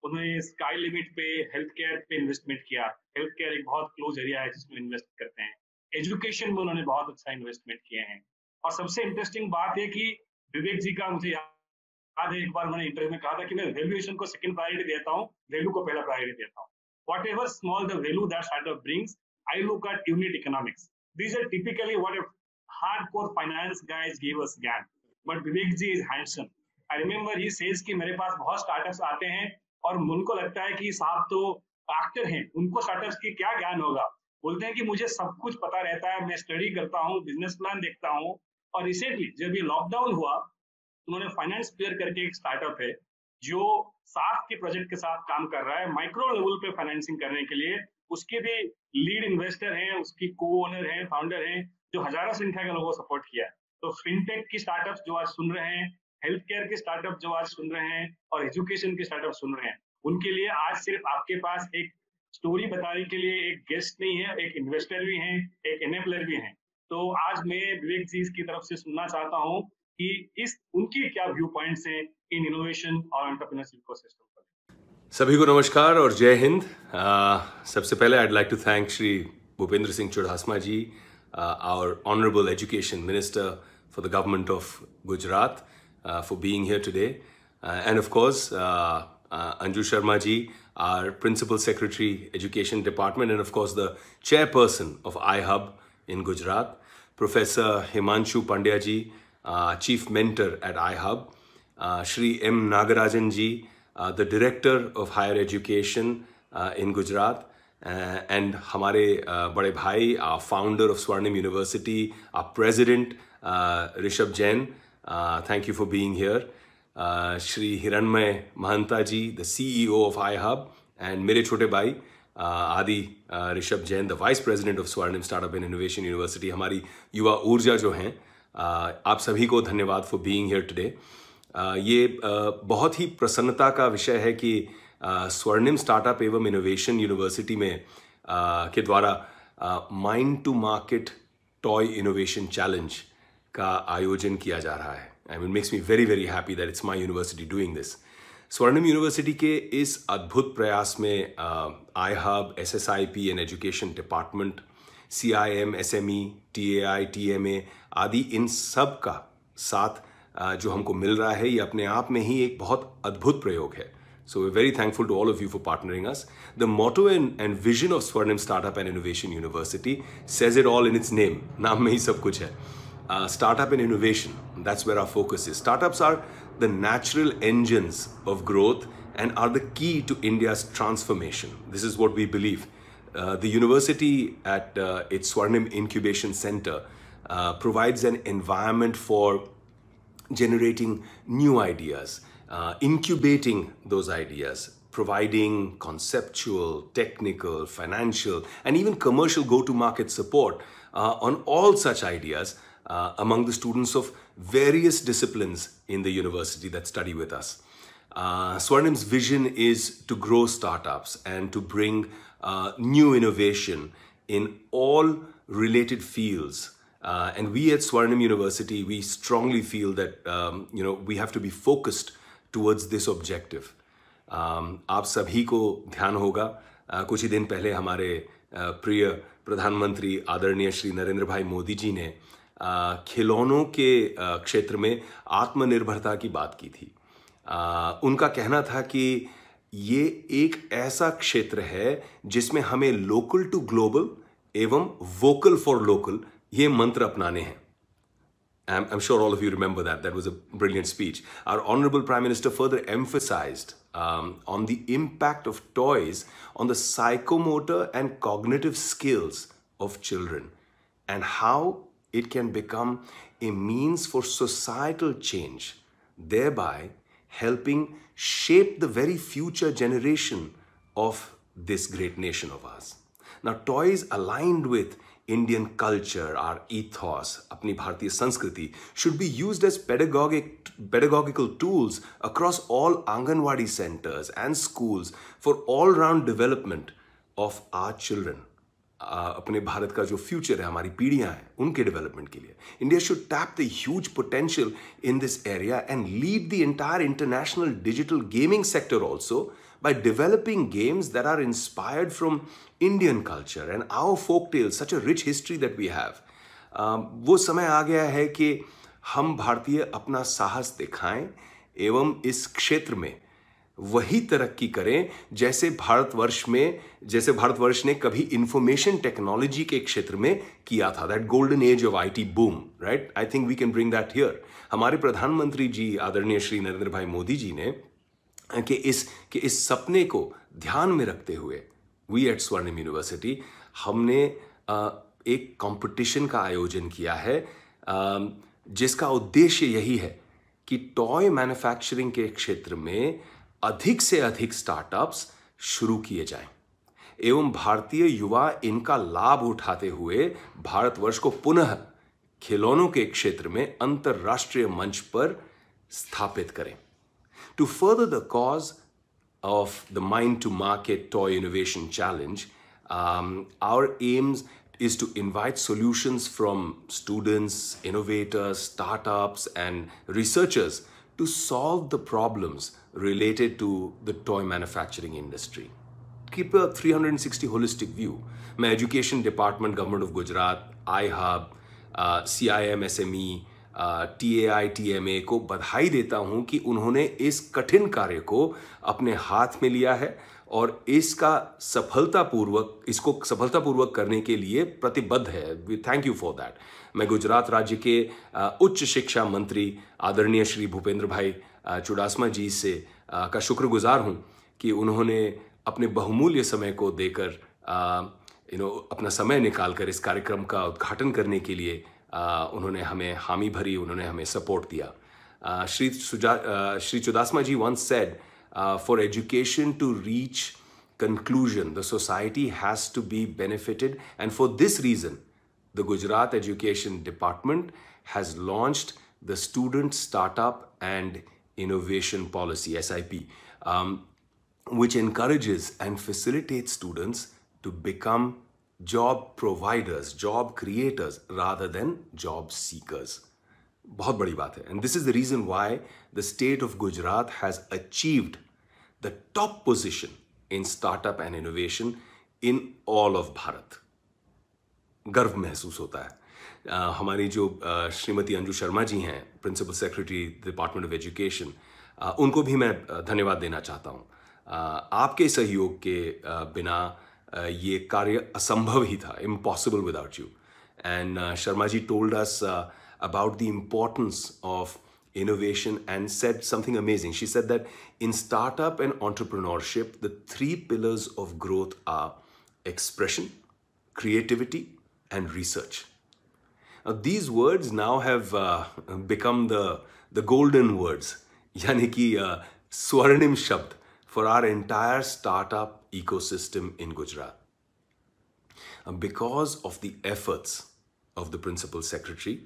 उन्होंने स्काई लिमिट पे हेल्थ केयर पे इन्वेस्टमेंट किया. हेल्थ केयर एक बहुत क्लोज एरिया है जिसमें इन्वेस्ट करते हैं. एजुकेशन में उन्होंने बहुत अच्छा इन्वेस्टमेंट किए हैं. और सबसे इंटरेस्टिंग बात है कि विवेक जी का मुझे याद है, एक बार मैंने इंटरव्यू में कहा था कि मैं वैल्यूएशन को सेकंड प्रायोरिटी देता हूँ, वैल्यू को पहला प्रायोरिटी देता हूँ. Whatever small the value that startup brings, I look at unit economics. These are typically what hardcore finance guys give us ज्ञान. But Vivek ji is handsome. I remember he says कि मेरे पास बहुत startups आते हैं और उनको लगता है कि साहब तो एक्टर हैं, उनको स्टार्टअप्स की क्या ज्ञान होगा. बोलते हैं कि मुझे सब कुछ पता रहता है, मैं स्टडी करता हूँ, बिजनेस प्लान देखता हूँ. और रिसेंटली जब ये लॉकडाउन हुआ, उन्होंने फाइनेंस प्लेयर करके एक स्टार्टअप है जो साथ के प्रोजेक्ट के साथ काम कर रहा है, माइक्रो लेवल पे फाइनेंसिंग करने के लिए उसके भी लीड इन्वेस्टर हैं, उसकी को ओनर हैं, फाउंडर हैं, जो हजारों संख्या के लोगों को सपोर्ट किया है। तो फिनटेक की स्टार्टअप्स जो आज सुन रहे हैं, हेल्थ केयर के स्टार्टअप जो आज सुन रहे हैं और एजुकेशन के स्टार्टअप सुन रहे हैं, उनके लिए आज सिर्फ आपके पास एक स्टोरी बताने के लिए एक गेस्ट नहीं है, एक इन्वेस्टर भी हैं, एक एनेबलर भी हैं। तो आज मैं विवेक जी की तरफ से सुनना चाहता हूँ कि उनके क्या व्यू पॉइंट्स हैं इन इनोवेशन और एंटरप्रेन्योरशिप इकोसिस्टम पर। सभी को नमस्कार और जय हिंद। सबसे पहले I'd like to thank Shri Bhupendra Singh Chudasama ji, our honorable education minister for the government of Gujarat, for being here today, and of course Anju Sharma ji, our principal secretary education department, and of course the chairperson of iHub in Gujarat, Professor Himanshu Pandya ji, chief mentor at iHub, Shri M Nagarajan ji, the director of higher education in Gujarat, and हमारे बड़े भाई, our founder of Swarnim University, our president Rishabh Jain, thank you for being here. Shri Hiranmay Mahanta ji, the CEO of iHub, and मेरे छोटे भाई आदि Rishabh Jain, the vice president of Swarnim Startup and Innovation University, हमारी युवा ऊर्जा जो हैं, आप सभी को धन्यवाद for being here today. ये बहुत ही प्रसन्नता का विषय है कि स्वर्णिम स्टार्टअप एवं इनोवेशन यूनिवर्सिटी में के द्वारा mind to market toy innovation challenge का आयोजन किया जा रहा है. I mean makes me very very happy that it's my university doing this. Swarnim university के इस अद्भुत प्रयास में iHub, SSIP and education department, CIM, SME, TAI, TMA आदि इन सब का साथ जो हमको मिल रहा है, ये अपने आप में ही एक बहुत अद्भुत प्रयोग है. So we're very thankful to all of you for partnering us. The motto and vision of Swarnim Startup and Innovation University says it all in its name. नाम में ही सब कुछ है. Startup and innovation, that's where our focus is. Startups are the natural engines of growth and are the key to India's transformation. This is what we believe. The university at its Swarnim Incubation Center provides an environment for generating new ideas, incubating those ideas, providing conceptual, technical, financial, and even commercial go-to-market support on all such ideas among the students of various disciplines in the university that study with us. Swarnim's vision is to grow startups and to bring new innovation in all related fields. And we at Swarnim University, we strongly feel that we have to be focused towards this objective. आप सभी को ध्यान होगा, कुछ ही दिन पहले हमारे प्रिय प्रधानमंत्री आदरणीय श्री नरेंद्र भाई मोदी जी ने खिलौनों के क्षेत्र में आत्मनिर्भरता की बात की थी. उनका कहना था कि ये एक ऐसा क्षेत्र है जिसमें हमें लोकल टू ग्लोबल एवं वोकल फॉर लोकल ये मंत्र अपनाने हैं. I'm sure all of you remember that. That was a brilliant speech. Our Honorable Prime Minister further emphasized on the impact of toys on the psychomotor and cognitive skills of children and how it can become a means for societal change, thereby helping shape the very future generation of this great nation of ours. Now, toys aligned with Indian culture, our ethos, अपनी भारतीय संस्कृति, should be used as pedagogical tools across all Anganwadi centers and schools for all-round development of our children. अपने भारत का जो future है, हमारी पीढ़ियां हैं, उनके डेवलपमेंट के लिए India should tap the huge potential in this area and lead the entire international digital gaming sector also by developing games that are inspired from Indian culture and our folk tales, such a rich history that we have. वो समय आ गया है कि हम भारतीय अपना साहस दिखाएं एवं इस क्षेत्र में वही तरक्की करें जैसे भारतवर्ष ने कभी इंफॉर्मेशन टेक्नोलॉजी के क्षेत्र में किया था. That golden age of IT boom, right? I think we can bring that here. हमारे प्रधानमंत्री जी आदरणीय श्री नरेंद्र भाई मोदी जी ने कि इस सपने को ध्यान में रखते हुए वी एट स्वर्णिम यूनिवर्सिटी हमने एक कंपटीशन का आयोजन किया है जिसका उद्देश्य यही है कि टॉय मैन्युफैक्चरिंग के क्षेत्र में अधिक से अधिक स्टार्टअप्स शुरू किए जाएं. एवं भारतीय युवा इनका लाभ उठाते हुए भारतवर्ष को पुनः खिलौनों के क्षेत्र में अंतरराष्ट्रीय मंच पर स्थापित करें. To further the cause of the Mind to Market Toy Innovation Challenge, our aims is to invite solutions from students, innovators, startups, and researchers to solve the problems related to the toy manufacturing industry. Keep a 360 holistic view. मैं education department government of Gujarat, iHub, CIM SME, TAI TMA को बधाई देता हूं कि उन्होंने इस कठिन कार्य को अपने हाथ में लिया है और इसको सफलतापूर्वक करने के लिए प्रतिबद्ध है. We thank you for that. मैं गुजरात राज्य के उच्च शिक्षा मंत्री आदरणीय श्री भूपेंद्र भाई चुडासमा जी से का शुक्रगुजार हूं कि उन्होंने अपने बहुमूल्य समय को देकर अपना समय निकालकर इस कार्यक्रम का उद्घाटन करने के लिए उन्होंने हमें हामी भरी, उन्होंने हमें सपोर्ट दिया. श्री चुडासमा जी once said, for education to reach conclusion, the society has to be benefited, and for this reason, the Gujarat Education Department has launched the Student Startup and Innovation Policy (SIP), which encourages and facilitates students to become job providers, job creators rather than job seekers. बहुत बड़ी बात है. And this is the reason why the state of Gujarat has achieved the top position in startup and innovation in all of Bharat. गर्व महसूस होता है. हमारी जो श्रीमती अंजू शर्मा जी हैं, principal secretary department of education, उनको भी मैं धन्यवाद देना चाहता हूँ. आपके सहयोग के बिना ये कार्य असंभव ही था, impossible without you. And Sharma ji told us about the importance of innovation and said something amazing. She said that in startup and entrepreneurship, the 3 pillars of growth are expression, creativity, and research. Now, these words now have become the golden words, yani ki swarnim shabd for our entire startup ecosystem in Gujarat. Because of the efforts of the Principal Secretary,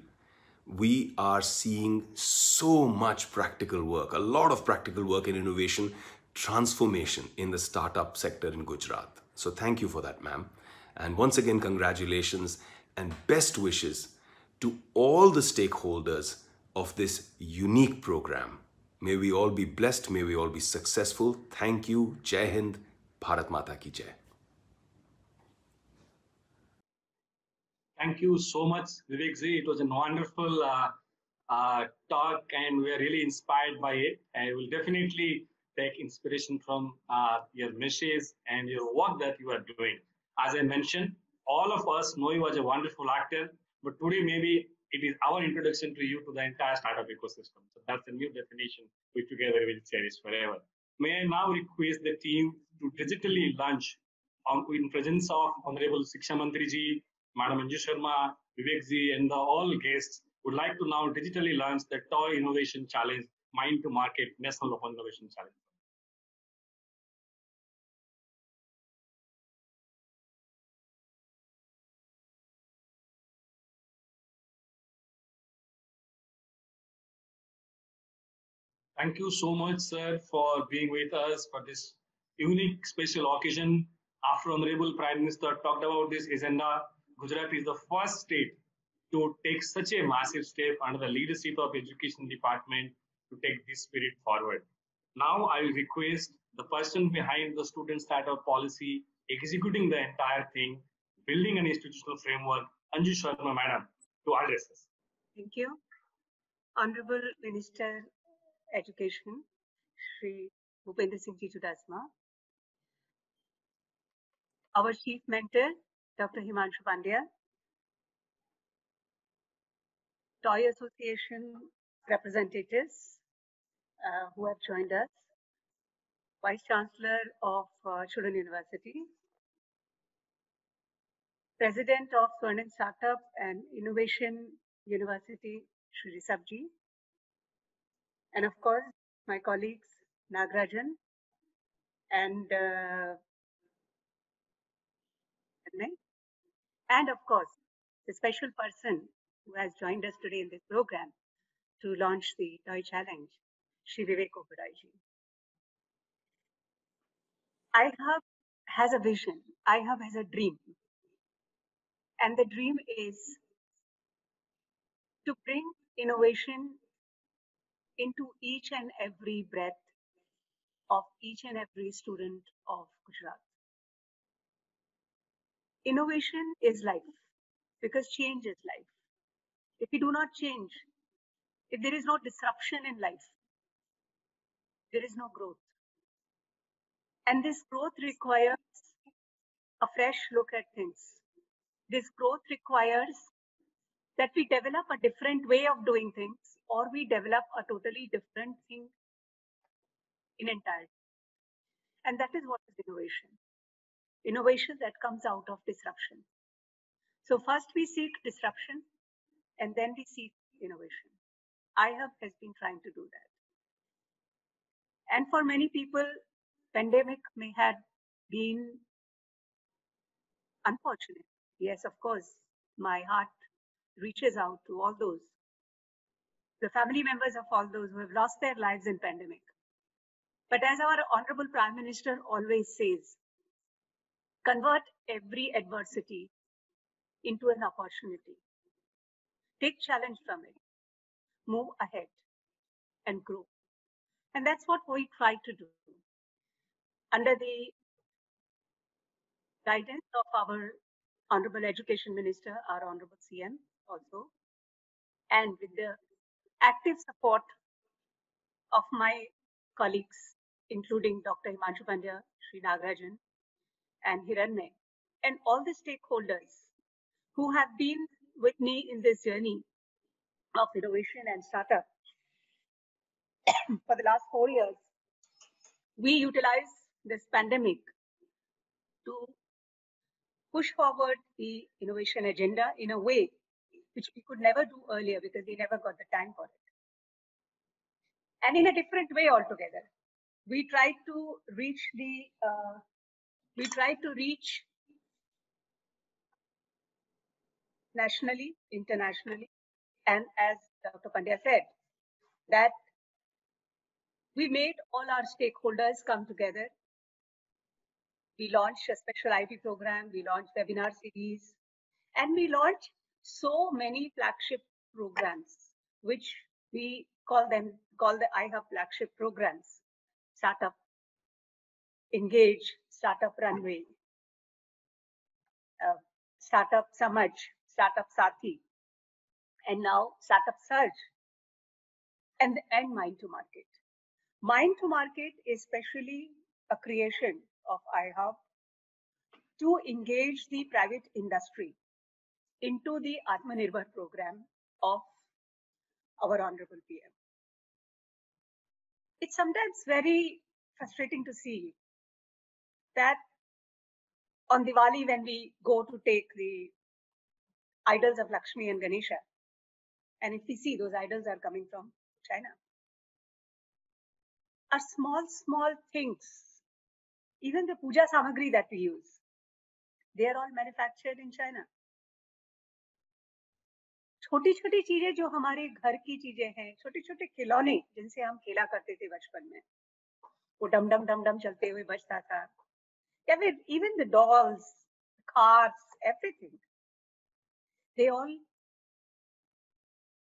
we are seeing so much practical work, a lot of practical work in innovation, transformation in the startup sector in Gujarat. So thank you for that, ma'am. And once again, congratulations and best wishes to all the stakeholders of this unique program. May we all be blessed, may we all be successful. Thank you. Jai Hind, Bharat Mata ki Jai. Thank you so much, Vivek ji. It was a wonderful talk, and we are really inspired by it. I will definitely take inspiration from your message and your work that you are doing. As I mentioned, all of us know you as a wonderful actor, but today maybe it is our introduction to you to the entire startup ecosystem. So that's a new definition which together we will cherish forever. May I now request the team to digitally launch in presence of Honorable Shiksha Mantri ji, Madam Anju Sharma, Vivek ji, and all guests would like to now digitally launch the Toy Innovation Challenge, Mind to Market National Open Innovation Challenge. Thank you so much, sir, for being with us for this unique special occasion. After Honorable Prime Minister talked about this agenda, Gujarat is the first state to take such a massive step under the leadership of Education Department to take this spirit forward. Now I will request the person behind the student startup policy, executing the entire thing, building an institutional framework, Anju Sharma Madam, to address us. Thank you. Honorable Minister Education, Shri Bhupendra Singh Ji Chudasama, our Chief Mentor, Dr. Himanshu Pandya, Toy Association representatives who have joined us, Vice Chancellor of Children University, President of Swarnim Startup and Innovation University, Shri Rishabh Ji, and of course, my colleagues Nagarajan and Hiranmay, and of course, the special person who has joined us today in this program to launch the Toy Challenge, Shri Vivek Oberoi ji. iHub has a vision, iHub has a dream, and the dream is to bring innovation into each and every breath of each and every student of Gujarat. Innovation is life, because change is life. If we do not change, if there is no disruption in life, there is no growth. And this growth requires a fresh look at things. This growth requires that we develop a different way of doing things, or we develop a totally different thing in entirety. And that is what is innovation. Innovation that comes out of disruption. So first we seek disruption, and then we seek innovation. iHub has been trying to do that. And for many people, pandemic may have been unfortunate. Yes, of course, my heart reaches out to all those, the family members of all those who have lost their lives in pandemic. But as our Honorable Prime Minister always says, convert every adversity into an opportunity. Take challenge from it, move ahead and grow. And that's what we try to do. Under the guidance of our Honorable Education Minister, our Honorable CM also, and with the active support of my colleagues, including Dr. Himanshu Pandya, Sri Nagarajan, and Hiranmay, and all the stakeholders who have been with me in this journey of innovation and startup for the last 4 years. We utilize this pandemic to push forward the innovation agenda in a way which we could never do earlier because we never got the time for it. And in a different way altogether. We tried to reach nationally, internationally, and as Dr. Pandya said, that we made all our stakeholders come together. We launched a special IP program, we launched webinar series, and we launched so many flagship programs, which we call the iHub flagship programs: Startup Engage, Startup Runway, Startup Samaj, Startup Sathi, and now Startup Surge, and Mind to Market. Mind to Market is specially a creation of iHub to engage the private industry into the Atmanirbhar program of our Honorable PM. It's sometimes very frustrating to see that on Diwali, when we go to take the idols of Lakshmi and Ganesha, and if we see those idols are coming from China, are small things. Even the puja samagri that we use, they are all manufactured in China. छोटी छोटी चीजें जो हमारे घर की चीजें हैं, छोटे छोटे खिलौने जिनसे हम खेला करते थे बचपन में, वो डम डम डम डम चलते हुए बजता था, या फिर even the dolls, cars, everything, they all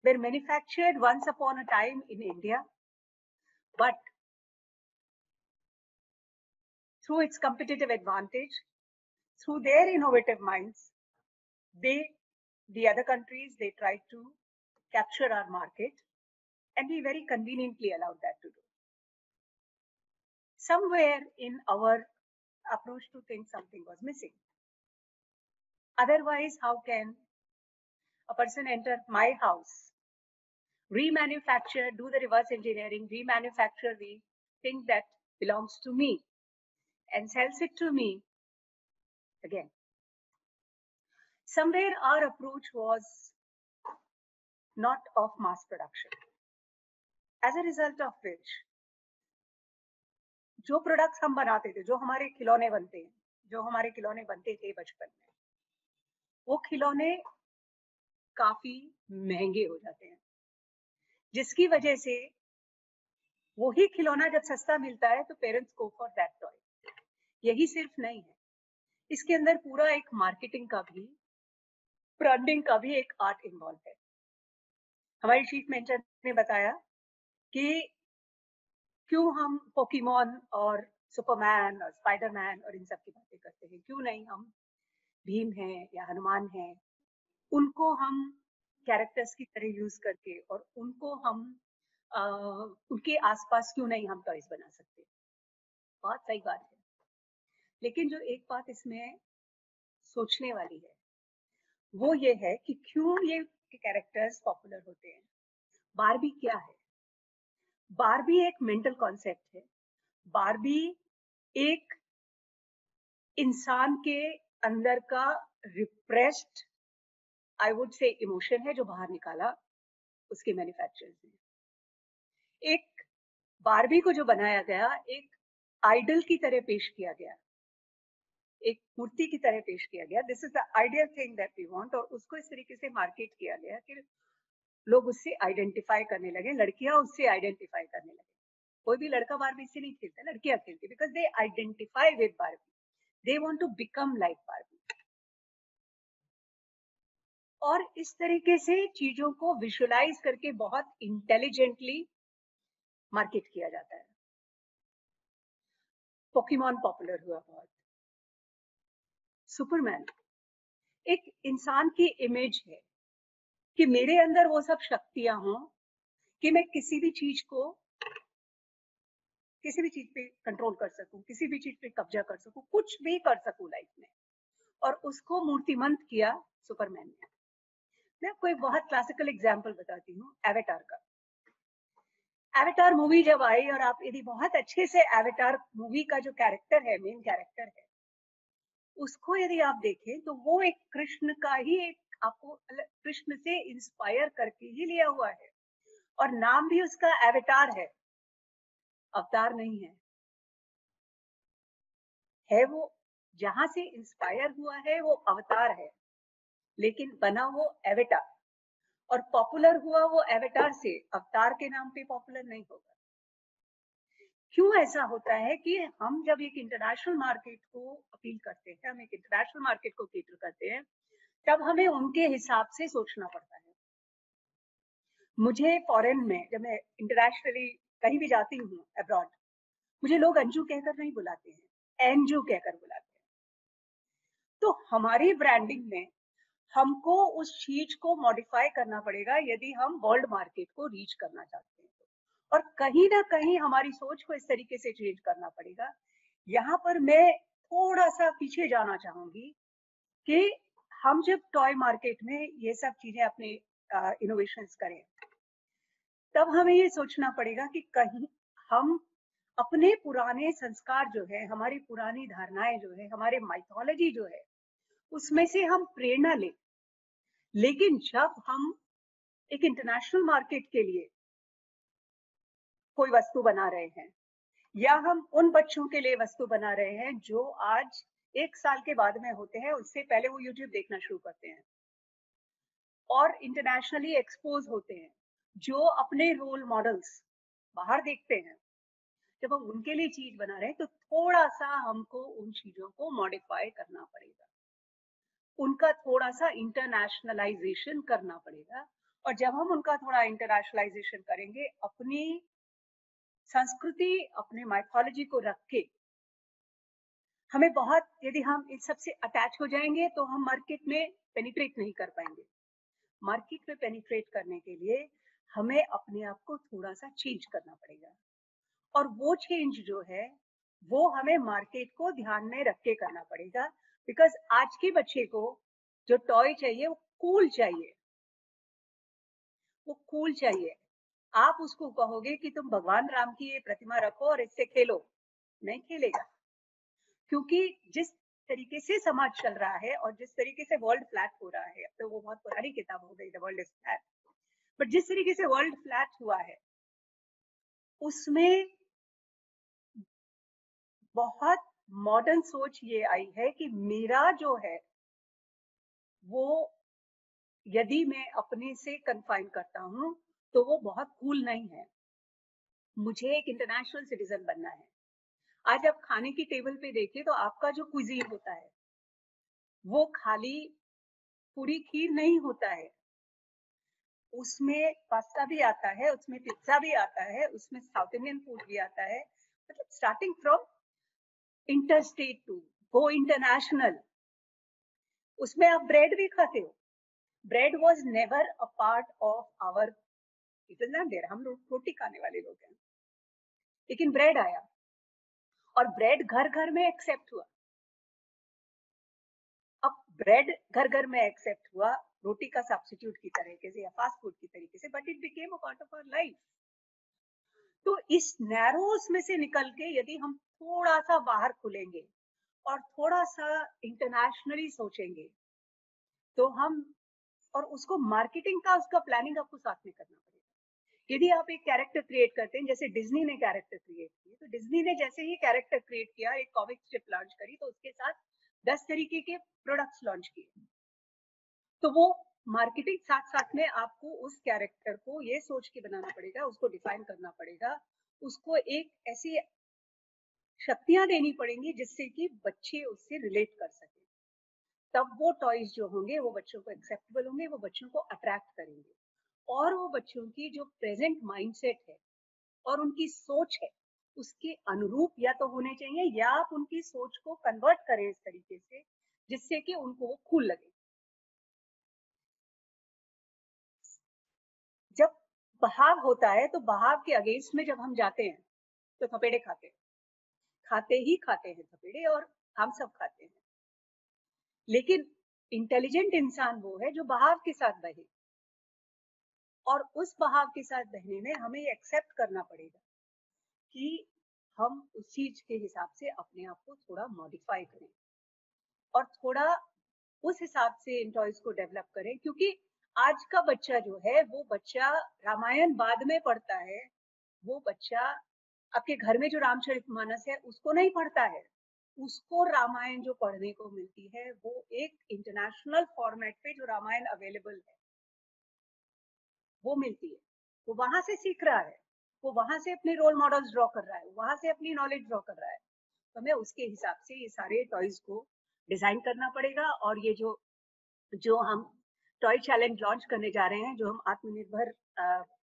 were manufactured once upon a time in India, but through its competitive advantage, through their innovative minds, the other countries, they tried to capture our market, and we very conveniently allowed that to do. Somewhere in our approach to things, something was missing. Otherwise, how can a person enter my house, remanufacture, do the reverse engineering, remanufacture the thing that belongs to me, and sells it to me again? Somewhere our approach was not of mass production. As a result of which, जो products हम बनाते थे, जो हमारे खिलौने बनते थे बचपन में, वो खिलौने काफी महंगे हो जाते हैं, जिसकी वजह से वही खिलौना जब सस्ता मिलता है तो parents go for that toy. यही सिर्फ नहीं है, इसके अंदर पूरा एक मार्केटिंग का भी, ब्रांडिंग का भी एक आर्ट इन्वॉल्व है। हमारी चीफ मिनिस्टर ने बताया कि क्यों हम पोकेमॉन और सुपरमैन और स्पाइडरमैन और इन सब की बातें करते हैं, क्यों नहीं हम भीम हैं या हनुमान हैं, उनको हम कैरेक्टर्स की तरह यूज करके और उनको हम उनके आसपास क्यों नहीं हम टॉयज बना सकते। बहुत सही बात है, लेकिन जो एक बात इसमें सोचने वाली है वो ये है कि क्यों ये कैरेक्टर्स पॉपुलर होते हैं। बारबी क्या है? बारबी एक मेंटल कॉन्सेप्ट है। बारबी एक इंसान के अंदर का repressed, I would say, emotion है जो बाहर निकाला उसके मैन्युफैक्चरर्स ने। एक बारबी को जो बनाया गया एक आइडल की तरह पेश किया गया, एक मूर्ति की तरह पेश किया गया। This is the ideal thing that we want, और उसको इस तरीके से मार्केट किया गया कि लोग उससे आइडेंटिफाई करने लगे, लड़कियां उससे आइडेंटिफाई करने लगे। कोई भी लड़का बारबी से नहीं खेलता, लड़कियां खेलती, because they identify with Barbie, they want to become like Barbie. और इस तरीके से चीजों को विजुअलाइज करके बहुत इंटेलिजेंटली मार्केट किया जाता है। पोकेमॉन पॉपुलर हुआ बहुत। सुपरमैन एक इंसान की इमेज है कि मेरे अंदर वो सब शक्तियां हों कि मैं किसी भी चीज पे कंट्रोल कर सकूं, किसी भी चीज पे कब्जा कर सकूं, कुछ भी कर सकूं लाइफ में, और उसको मूर्तिमंत किया सुपरमैन ने। मैं आपको एक बहुत क्लासिकल एग्जांपल बताती हूँ, एवेटार का। एवेटार मूवी जब आई, और आप यदि बहुत अच्छे से एवेटार मूवी का जो कैरेक्टर है, मेन कैरेक्टर है, उसको यदि आप देखें तो वो एक कृष्ण का ही, एक आपको कृष्ण से इंस्पायर करके ही लिया हुआ है, और नाम भी उसका एवेटार है, अवतार नहीं है वो जहां से इंस्पायर हुआ है वो अवतार है, लेकिन बना वो एवेटार, और पॉपुलर हुआ वो एवेटार से, अवतार के नाम पे पॉपुलर नहीं होगा। क्यों ऐसा होता है कि हम जब एक इंटरनेशनल मार्केट को अपील करते हैं, हम एक इंटरनेशनल मार्केट को केटर करते हैं, तब हमें उनके हिसाब से सोचना पड़ता है। मुझे फॉरेन में, जब मैं इंटरनेशनली कहीं भी जाती हूँ अब्रॉड, मुझे लोग अंजू कहकर नहीं बुलाते हैं, एंजू कहकर बुलाते हैं। तो हमारी ब्रांडिंग में हमको उस चीज को मॉडिफाई करना पड़ेगा यदि हम वर्ल्ड मार्केट को रीच करना चाहते हैं, और कहीं ना कहीं हमारी सोच को इस तरीके से चेंज करना पड़ेगा। यहाँ पर मैं थोड़ा सा पीछे जाना चाहूंगी कि हम जब टॉय मार्केट में ये सब चीजें अपने इनोवेशंस करें, तब हमें ये सोचना पड़ेगा कि कहीं हम अपने पुराने संस्कार जो है, हमारी पुरानी धारणाएं जो है, हमारे माइथोलॉजी जो है, उसमें से हम प्रेरणा लें। लेकिन जब हम एक इंटरनेशनल मार्केट के लिए कोई वस्तु बना रहे हैं, या हम उन बच्चों के लिए वस्तु बना रहे हैं जो आज 1 साल के बाद में होते हैं, उससे पहले वो यूट्यूब देखना शुरू करते हैं और इंटरनेशनली एक्सपोज होते हैं, जो अपने रोल मॉडल्स बाहर देखते हैं, जब हम उनके लिए चीज बना रहे हैं, तो थोड़ा सा हमको उन चीजों को मॉडिफाई करना पड़ेगा, उनका थोड़ा सा इंटरनेशनलाइजेशन करना पड़ेगा। और जब हम उनका थोड़ा इंटरनेशनलाइजेशन करेंगे, अपनी संस्कृति, अपने माइथोलॉजी को रख के, हमें बहुत, यदि हम इस सबसे अटैच हो जाएंगे तो हम मार्केट में पेनिट्रेट नहीं कर पाएंगे। मार्केट में पेनिट्रेट करने के लिए हमें अपने आप को थोड़ा सा चेंज करना पड़ेगा, और वो चेंज जो है वो हमें मार्केट को ध्यान में रख के करना पड़ेगा। बिकॉज आज के बच्चे को जो टॉय चाहिए वो कूल चाहिए, वो कूल चाहिए। आप उसको कहोगे कि तुम भगवान राम की ये प्रतिमा रखो और इससे खेलो, नहीं खेलेगा, क्योंकि जिस तरीके से समाज चल रहा है और जिस तरीके से वर्ल्ड फ्लैट हो रहा है, तो वो बहुत पुरानी किताब हो गई, the world is flat, but जिस तरीके से वर्ल्ड फ्लैट हुआ है उसमें बहुत मॉडर्न सोच ये आई है कि मेरा जो है वो यदि मैं अपने से कन्फाइन करता हूँ तो वो बहुत कूल नहीं है। मुझे एक इंटरनेशनल सिटीजन बनना है। आज आप खाने की टेबल पे देखिए तो आपका जो क्विजीन होता है वो खाली पूरी खीर नहीं होता है, उसमें पास्ता भी आता है, उसमें पिज्जा भी आता है, उसमें साउथ इंडियन फूड भी आता है। मतलब starting from interstate to go international, उसमें आप ब्रेड भी खाते हो। Bread was never a part of our, it is not there. हम लोग रोटी खाने वाले लोग हैं, लेकिन ब्रेड आया और ब्रेड घर घर में एक्सेप्ट हुआ। अब ब्रेड घर घर में एक्सेप्ट हुआ रोटी का सब्स्टिट्यूट की तरीके से या फास्ट फूड की तरीके से, but it became a part of our life. तो इस नैरोस में से निकल के यदि हम थोड़ा सा बाहर खुलेंगे और थोड़ा सा इंटरनेशनली सोचेंगे तो हम, और उसको मार्केटिंग का उसका प्लानिंग आपको साथ में करना पड़ेगा। यदि आप एक कैरेक्टर क्रिएट करते हैं, जैसे डिज्नी ने कैरेक्टर क्रिएट किए, तो डिज्नी ने जैसे ही कैरेक्टर क्रिएट किया, एक कॉमिक स्ट्रिप लॉन्च करी, तो उसके साथ 10 तरीके के प्रोडक्ट्स लॉन्च किए। तो वो मार्केटिंग साथ साथ में आपको उस कैरेक्टर को ये सोच के बनाना पड़ेगा, उसको डिफाइन करना पड़ेगा, उसको एक ऐसी शक्तियां देनी पड़ेंगी जिससे कि बच्चे उससे रिलेट कर सके। तब वो टॉयज जो होंगे वो बच्चों को एक्सेप्टेबल होंगे, वो बच्चों को अट्रैक्ट करेंगे, और वो बच्चों की जो प्रेजेंट माइंडसेट है और उनकी सोच है उसके अनुरूप या तो होने चाहिए, या आप उनकी सोच को कन्वर्ट करें इस तरीके से जिससे कि उनको वो कूल लगे। जब बहाव होता है तो बहाव के अगेंस्ट में जब हम जाते हैं तो थपेड़े खाते हैं थपेड़े, और हम सब खाते हैं। लेकिन इंटेलिजेंट इंसान वो है जो बहाव के साथ बहे, और उस बहाव के साथ बहने में हमें एक्सेप्ट करना पड़ेगा कि हम उस चीज के हिसाब से अपने आप को थोड़ा मॉडिफाई करें और थोड़ा उस हिसाब से इन टॉयज को डेवलप करें। क्योंकि आज का बच्चा जो है वो बच्चा रामायण बाद में पढ़ता है, वो बच्चा आपके घर में जो रामचरितमानस है उसको नहीं पढ़ता है, उसको रामायण जो पढ़ने को मिलती है वो एक इंटरनेशनल फॉर्मेट पे जो रामायण अवेलेबल है वो मिलती है। वो वहां से सीख रहा है, वो वहां से अपने रोल मॉडल्स ड्रॉ कर रहा है, वहां से अपनी नॉलेज ड्रॉ कर रहा है। तो हमें उसके हिसाब से ये सारे टॉयज को डिजाइन करना पड़ेगा। और ये जो हम टॉय चैलेंज लॉन्च करने जा रहे हैं, जो हम आत्मनिर्भर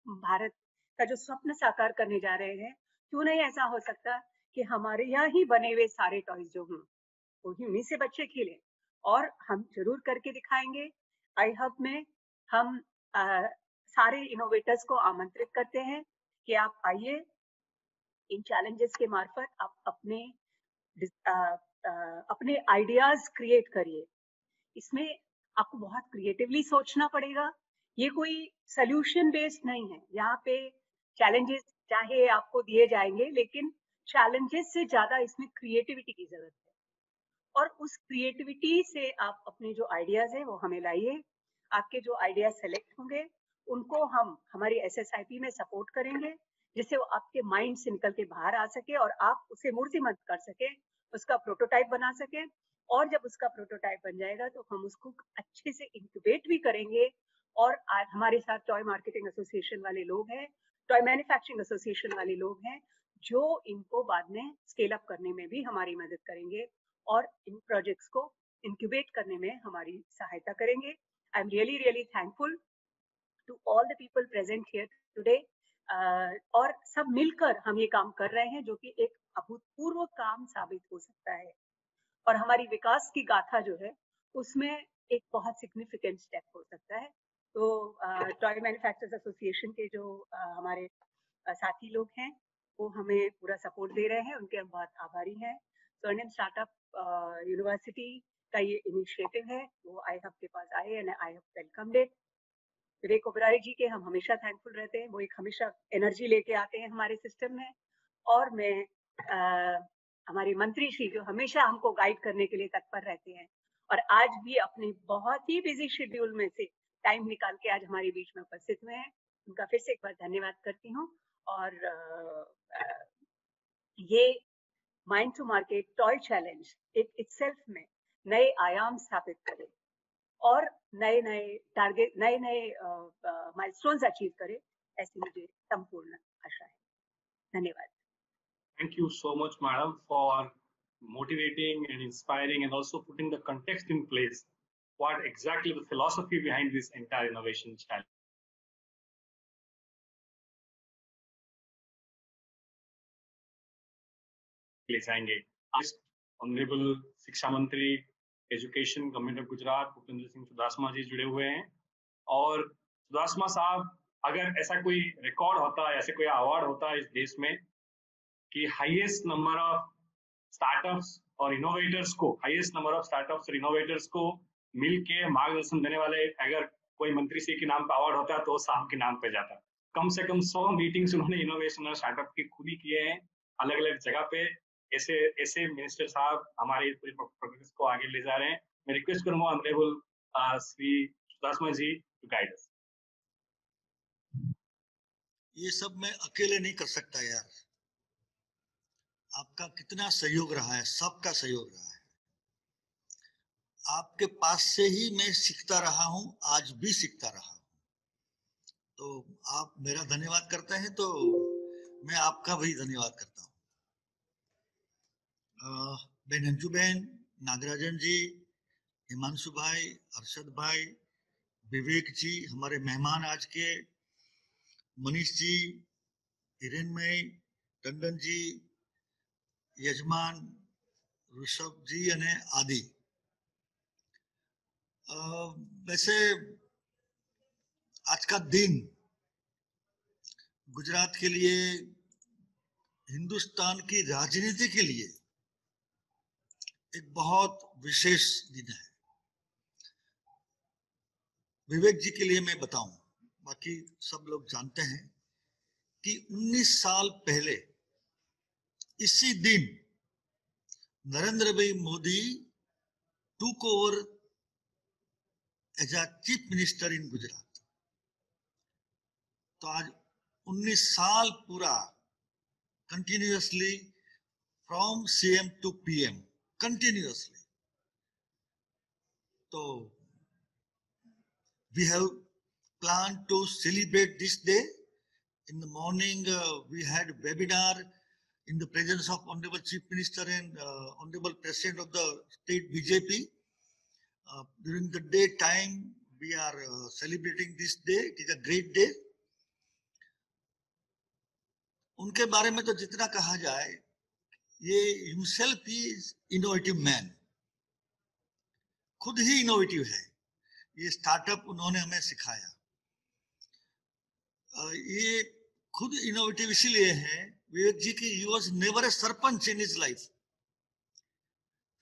भारत का जो स्वप्न साकार करने जा रहे हैं, क्यों नहीं ऐसा हो सकता कि हमारे यहाँ ही बने हुए सारे टॉयज जो हों वो ही उन्हीं से बच्चे खेलें, और हम जरूर करके दिखाएंगे। आई हब में हम सारे इनोवेटर्स को आमंत्रित करते हैं कि आप आइए, इन चैलेंजेस के मार्फत आप अपने आइडियाज क्रिएट करिए। इसमें आपको बहुत क्रिएटिवली सोचना पड़ेगा, ये कोई सोल्यूशन बेस्ड नहीं है। यहाँ पे चैलेंजेस चाहे आपको दिए जाएंगे, लेकिन चैलेंजेस से ज्यादा इसमें क्रिएटिविटी की जरूरत है, और उस क्रिएटिविटी से आप अपने जो आइडियाज है वो हमें लाइए। आपके जो आइडियाज सेलेक्ट होंगे उनको हम हमारी SSIP में सपोर्ट करेंगे, जिससे वो आपके माइंड से निकल के बाहर आ सके और आप उसे मूर्तिमंत कर सके, उसका प्रोटोटाइप बना सके। और जब उसका प्रोटोटाइप बन जाएगा तो हम उसको अच्छे से इंक्यूबेट भी करेंगे। और आज हमारे साथ टॉय मार्केटिंग एसोसिएशन वाले लोग हैं, टॉय मैन्युफैक्चरिंग एसोसिएशन वाले लोग हैं, जो इनको बाद में स्केल अप करने में भी हमारी मदद करेंगे और इन प्रोजेक्ट्स को इंक्यूबेट करने में हमारी सहायता करेंगे। I am really thankful to all the people present here today. और सब मिलकर हम ये काम कर रहे हैं, जो कि एक अभूतपूर्व काम साबित हो सकता है, और हमारी विकास की गाथा जो है उसमें एक बहुत सिग्निफिकेंट स्टेप हो सकता है। तो टॉय मैन्युफैक्चरर्स एसोसिएशन के जो हमारे साथी लोग हैं वो हमें पूरा सपोर्ट दे रहे हैं, उनके हम बहुत आभारी हैं। स्वर्णिम स्टार्टअप यूनिवर्सिटी का ये इनिशिएटिव है, वो आई हब के पास आए and iHub welcomed it. Vivek Oberoi ji के हम हमेशा थैंकफुल रहते हैं, वो एक हमेशा एनर्जी लेके आते हैं हमारे सिस्टम में। और मैं हमारे मंत्री श्री जो हमेशा हमको गाइड करने के लिए तत्पर रहते हैं, और आज भी अपने बहुत ही बिजी शेड्यूल में से टाइम निकाल के आज हमारे बीच में उपस्थित हुए हैं, उनका फिर से एक बार धन्यवाद करती हूँ। और ये mind to market toy challenge एक इटसेल्फ में नए आयाम स्थापित करे, और नए नए टारगेट, नए नए माइलस्टोन्स अचीव करे, ऐसी मुझे संपूर्ण आशा है। धन्यवाद। Thank you so much, madam, for motivating and inspiring and also putting the context in place. What exactly the philosophy behind this entire innovation challenge? ले जाएंगे। ऑनरेबल शिक्षा मंत्री education government of Gujarat Bhupendra Singh Chudasama ji जुड़े हुए हैं। और चुडासमा साहब, अगर ऐसा कोई रिकॉर्ड होता है, ऐसे कोई अवार्ड होता है इस देश में कि हाईएस्ट नंबर ऑफ स्टार्टअप्स और इनोवेटर्स को, हाईएस्ट नंबर ऑफ स्टार्टअप्स और इनोवेटर्स को मिलके मार्गदर्शन देने वाले अगर कोई मंत्री श्री के नाम पे अवार्ड होता है तो साहब के नाम पे जाता। कम से कम 100 मीटिंग्स उन्होंने इनोवेशन और स्टार्टअप की खुद ही किए हैं अलग अलग जगह पे। ऐसे मिनिस्टर साहब हमारे पूरे प्रोग्रेस को आगे ले जा रहे हैं। मैं रिक्वेस्ट करूंगा honourable Shri Chudasama ji to guide us. ये सब मैं अकेले नहीं कर सकता यार, आपका कितना सहयोग रहा है, सबका सहयोग रहा है। आपके पास से ही मैं सीखता रहा हूं, आज भी सीखता रहा हूं। तो आप मेरा धन्यवाद करते हैं तो मैं आपका भी धन्यवाद करता हूं। बेन अंजू बहन, नागराजन जी, हिमांशु भाई, अरशद भाई, विवेक जी, हमारे मेहमान आज के, मनीष जी, हिरेनमय, टंडन जी, यजमान, ऋषभ जी અને आदि। वैसे आज का दिन गुजरात के लिए, हिंदुस्तान की राजनीति के लिए एक बहुत विशेष दिन है। विवेक जी के लिए मैं बताऊं, बाकी सब लोग जानते हैं कि 19 साल पहले इसी दिन Narendra bhai Modi took over as a chief minister in Gujarat. तो आज 19 साल पूरा continuously from CM to PM continuously. तो we have planned to celebrate this day. In the morning we had webinar in the presence of Honorable Chief Minister and Honorable President of the State BJP. During the day time we are celebrating this day. It is a great day. उनके बारे में तो जितना कहा जाए, ये himself is innovative man, खुद ही innovative है। ये स्टार्टअप उन्होंने हमें सिखाया। ये खुद इनोवेटिव इसीलिए है विवेक जी की, he was never a sarpanch in his life।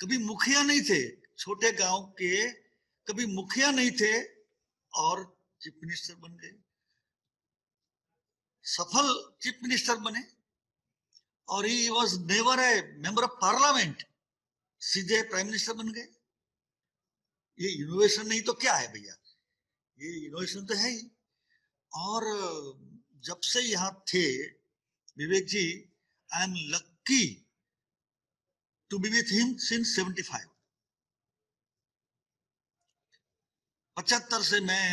कभी मुखिया नहीं थे, छोटे गांव के कभी मुखिया नहीं थे और चीफ मिनिस्टर बन गए, सफल चीफ मिनिस्टर बने। और he was never a member of parliament, सीधे प्राइम मिनिस्टर बन गए। ये इनोवेशन नहीं तो क्या है भैया, ये इनोवेशन तो है ही। और जब से यहाँ थे Vivek ji, I am lucky to be with him since 75। 75 से मैं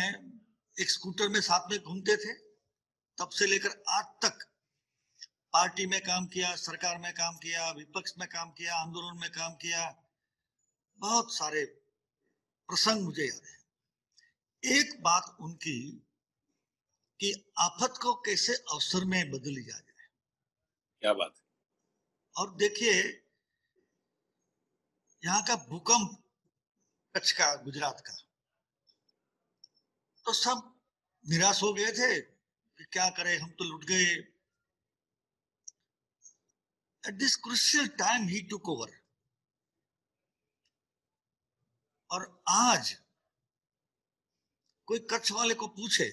एक स्कूटर में साथ में घूमते थे, तब से लेकर आज तक पार्टी में काम किया, सरकार में काम किया, विपक्ष में काम किया, आंदोलन में काम किया। बहुत सारे प्रसंग मुझे याद है। एक बात उनकी कि आफत को कैसे अवसर में बदल लिया जाए। क्या बात। और देखिए यहाँ का भूकंप, कच्छ का, गुजरात का, तो सब निराश हो गए थे कि क्या करें, हम तो लुट गए। At this crucial time he took over। और आज कोई कच्छ वाले को पूछे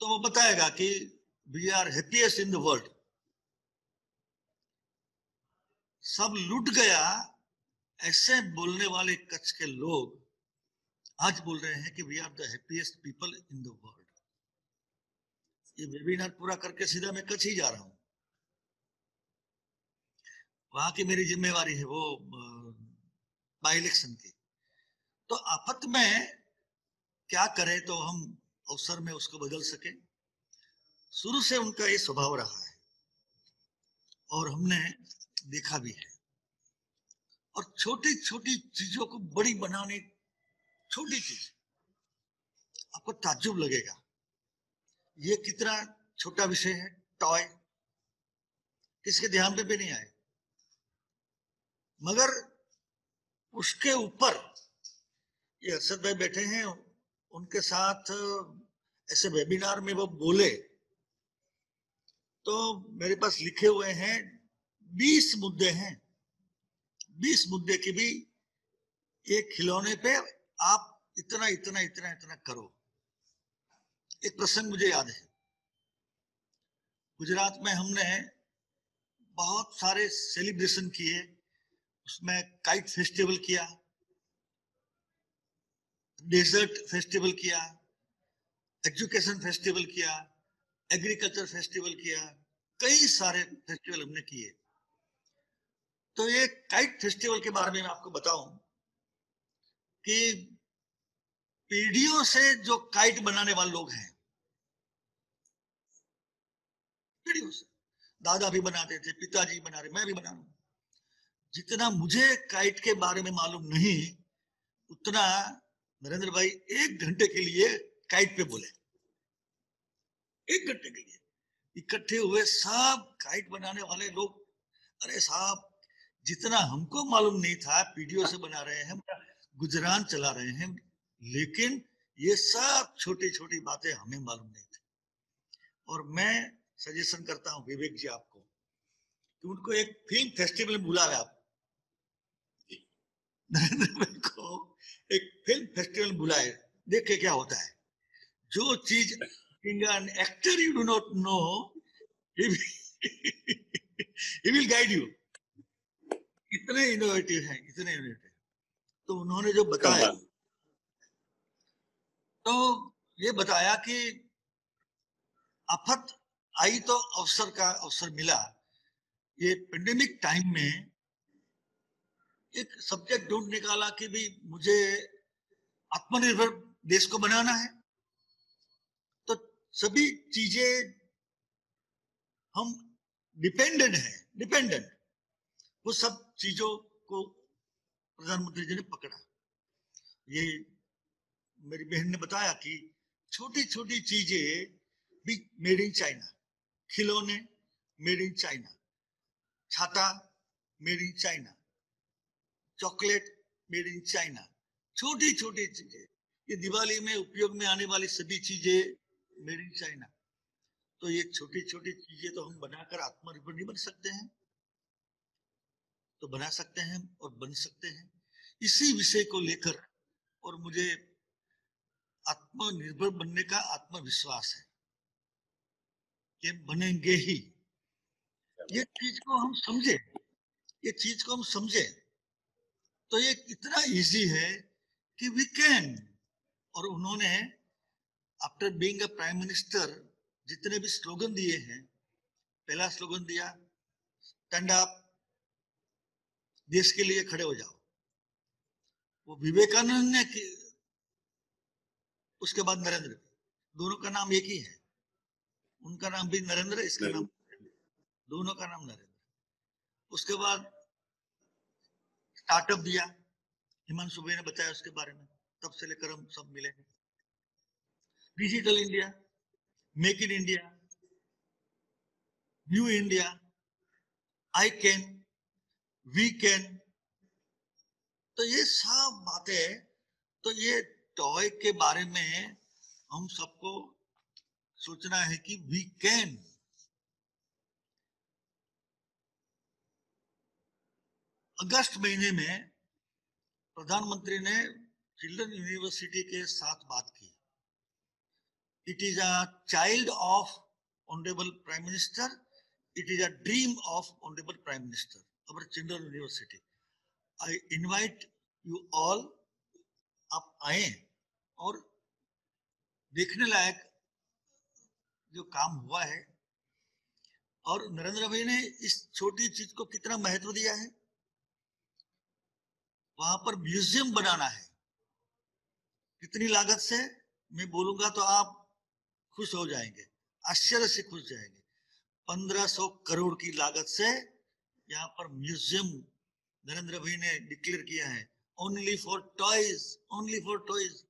तो वो बताएगा कि we are happiest in the world. सब लूट गया, ऐसे बोलने वाले कच्छ के लोग आज बोल रहे हैं कि we are the happiest people in the world. ये वेबिनार पूरा करके सीधा मैं कच्छ ही जा रहा हूं। वहां की मेरी जिम्मेवारी है वो बाई इलेक्शन की। तो आफत में क्या करें तो हम अवसर में उसको बदल सके। शुरू से उनका ये स्वभाव रहा है और हमने देखा भी है। और छोटी छोटी चीजों को बड़ी बनाने, छोटी चीज आपको ताज्जुब लगेगा ये कितना छोटा विषय है, टॉय, किसके ध्यान पे भी नहीं आए, मगर उसके ऊपर ये अरशद भाई बैठे हैं, उनके साथ ऐसे वेबिनार में वो बोले तो मेरे पास लिखे हुए हैं 20 मुद्दे हैं। 20 मुद्दे की भी एक खिलौने पे आप इतना इतना इतना इतना करो। एक प्रसंग मुझे याद है, गुजरात में हमने बहुत सारे सेलिब्रेशन किए, उसमें काइट फेस्टिवल किया, डेजर्ट फेस्टिवल किया, एजुकेशन फेस्टिवल किया, एग्रीकल्चर फेस्टिवल किया, कई सारे फेस्टिवल हमने किए। तो ये काइट फेस्टिवल के बारे में मैं आपको बताऊं कि पीढ़ियों से जो काइट बनाने वाले लोग हैं, पीढ़ियों से, दादा भी बनाते थे, पिताजी बना रहे, मैं भी बना रहा हूं। जितना मुझे काइट के बारे में मालूम नहीं, उतना नरेंद्र भाई 1 घंटे के लिए काइट पे बोले। 1 घंटे के लिए इकट्ठे हुए सब काइट बनाने वाले लोग। अरे साहब, जितना हमको मालूम नहीं था, पीढ़ियों से बना रहे हैं, गुजरान चला रहे हैं, लेकिन ये सब छोटी छोटी बातें हमें मालूम नहीं थी। और मैं सजेशन करता हूं विवेक जी आपको कि उनको एक फिल्म फेस्टिवल में बुलावे आप। नरेंद्र भाई को एक फिल्म फेस्टिवल में बुलाए, देखे क्या होता है। जो चीज an actor you do not know, he will guide you. इतने इनोवेटिव हैं, इतने इनोवेटिव। तो उन्होंने जो बताया, तो ये बताया कि आफत आई तो अवसर का अवसर मिला। ये पेंडेमिक टाइम में एक सब्जेक्ट ढूंढ निकाला कि भी मुझे आत्मनिर्भर देश को बनाना है, तो सभी चीजें हम डिपेंडेंट, वो सब चीजों को प्रधानमंत्री जी ने पकड़ा। ये मेरी बहन ने बताया कि छोटी छोटी चीजें भी मेड इन चाइना, खिलौने मेड इन चाइना, छाता made in China, chocolate made in China, छोटी छोटी चीजें। ये दिवाली में उपयोग में आने वाली सभी चीजें मेड इन चाइना। तो ये छोटी छोटी चीजें तो हम बनाकर आत्मनिर्भर नहीं बन सकते हैं, तो बना सकते हैं और बन सकते हैं। इसी विषय को लेकर और मुझे आत्मनिर्भर बनने का आत्मविश्वास है कि बनेंगे ही। ये चीज को हम समझे, ये चीज को हम समझे तो ये इतना इजी है कि वी कैन। और उन्होंने after being a prime minister जितने भी स्लोगन दिए हैं, पहला स्लोगन दिया स्टैंड अप, देश के लिए खड़े हो जाओ, वो विवेकानंद ने की। उसके बाद नरेंद्र, दोनों का नाम एक ही है, उनका नाम भी नरेंद्र, इसका नाम, दोनों का नाम नरेंद्र। उसके बाद स्टार्टअप दिया, हिमांशु भाई ने बताया उसके बारे में, तब से लेकर हम सब मिले हैं। Digital India, make in India, new India, I can, we can. तो ये सब बातें, तो ये टॉय के बारे में हम सबको सोचना है कि वी कैन। अगस्त महीने में प्रधानमंत्री ने चिल्ड्रन यूनिवर्सिटी के साथ बात की। It is a child of honourable prime minister, it is a dream of honourable prime minister, our children university. I invite you all, आप आए और देखने लायक जो काम हुआ है। और नरेंद्र भाई ने इस छोटी चीज को कितना महत्व दिया है। वहां पर म्यूजियम बनाना है, कितनी लागत से मैं बोलूंगा तो आप खुश हो जाएंगे, आश्चर्य से खुश जाएंगे। 1500 करोड़ की लागत से यहाँ पर म्यूजियम नरेंद्र भाई ने डिक्लेयर किया है, only for toys, only for toys.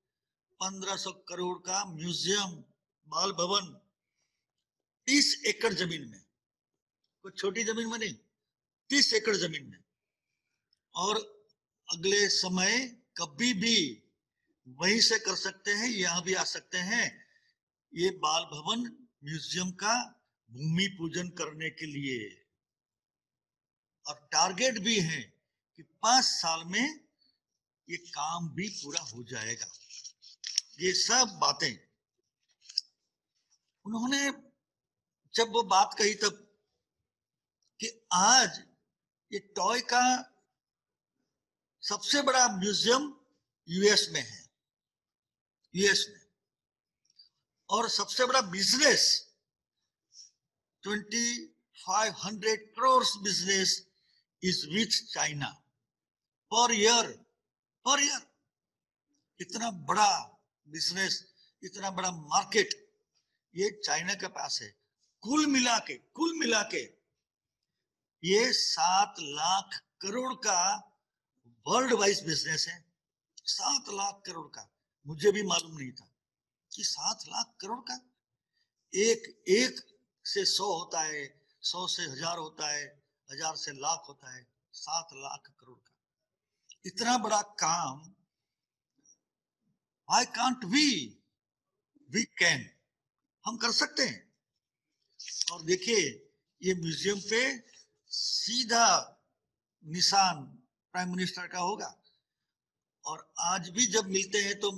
1500 crore का म्यूजियम, बाल भवन, 30 एकड़ जमीन में, कोई छोटी जमीन में नहीं, 30 एकड़ जमीन में। और अगले समय कभी भी वहीं से कर सकते हैं, यहां भी आ सकते हैं। ये बाल भवन म्यूजियम का भूमि पूजन करने के लिए, और टारगेट भी है कि 5 साल में ये काम भी पूरा हो जाएगा। ये सब बातें उन्होंने जब वो बात कही तब कि आज ये टॉय का सबसे बड़ा म्यूजियम यूएस में है, यूएस में, और सबसे बड़ा business 2500 crore business is with China per year, per year. इतना बड़ा बिजनेस, इतना बड़ा मार्केट ये चाइना के पास है। कुल मिला के ये 7 लाख करोड़ का वर्ल्ड वाइज बिजनेस है। 7 लाख करोड़ का, मुझे भी मालूम नहीं था कि 7 लाख करोड़ का। एक से 100 होता है, 100 से 1000 होता है, 1000 से लाख होता है, 7 लाख करोड़ का इतना बड़ा काम। Why can't we? We can, हम कर सकते हैं। और देखिए ये म्यूजियम पे सीधा निशान प्राइम मिनिस्टर का होगा। और आज भी जब मिलते हैं तो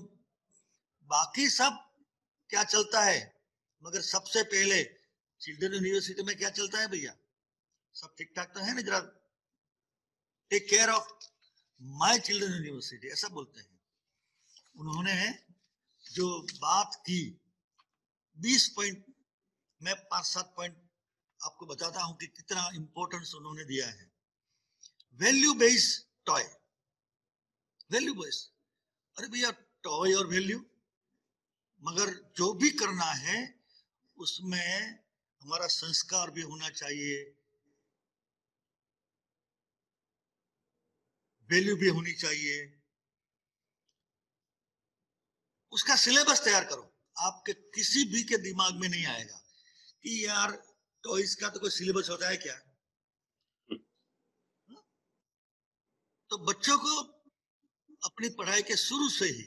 बाकी सब क्या चलता है, मगर सबसे पहले चिल्ड्रन यूनिवर्सिटी में क्या चलता है भैया, सब ठीक ठाक तो है ना, जरा take care of my children university, ऐसा बोलते हैं। उन्होंने जो बात की 20 पॉइंट, मैं 5-7 पॉइंट आपको बताता हूं कि कितना इंपॉर्टेंस उन्होंने दिया है। Value based toy, value based, अरे भैया टॉय और वैल्यू, मगर जो भी करना है उसमें हमारा संस्कार भी होना चाहिए, वैल्यू भी होनी चाहिए। उसका सिलेबस तैयार करो, आपके किसी भी के दिमाग में नहीं आएगा कि यार टॉयज का तो कोई सिलेबस होता है क्या। तो बच्चों को अपनी पढ़ाई के शुरू से ही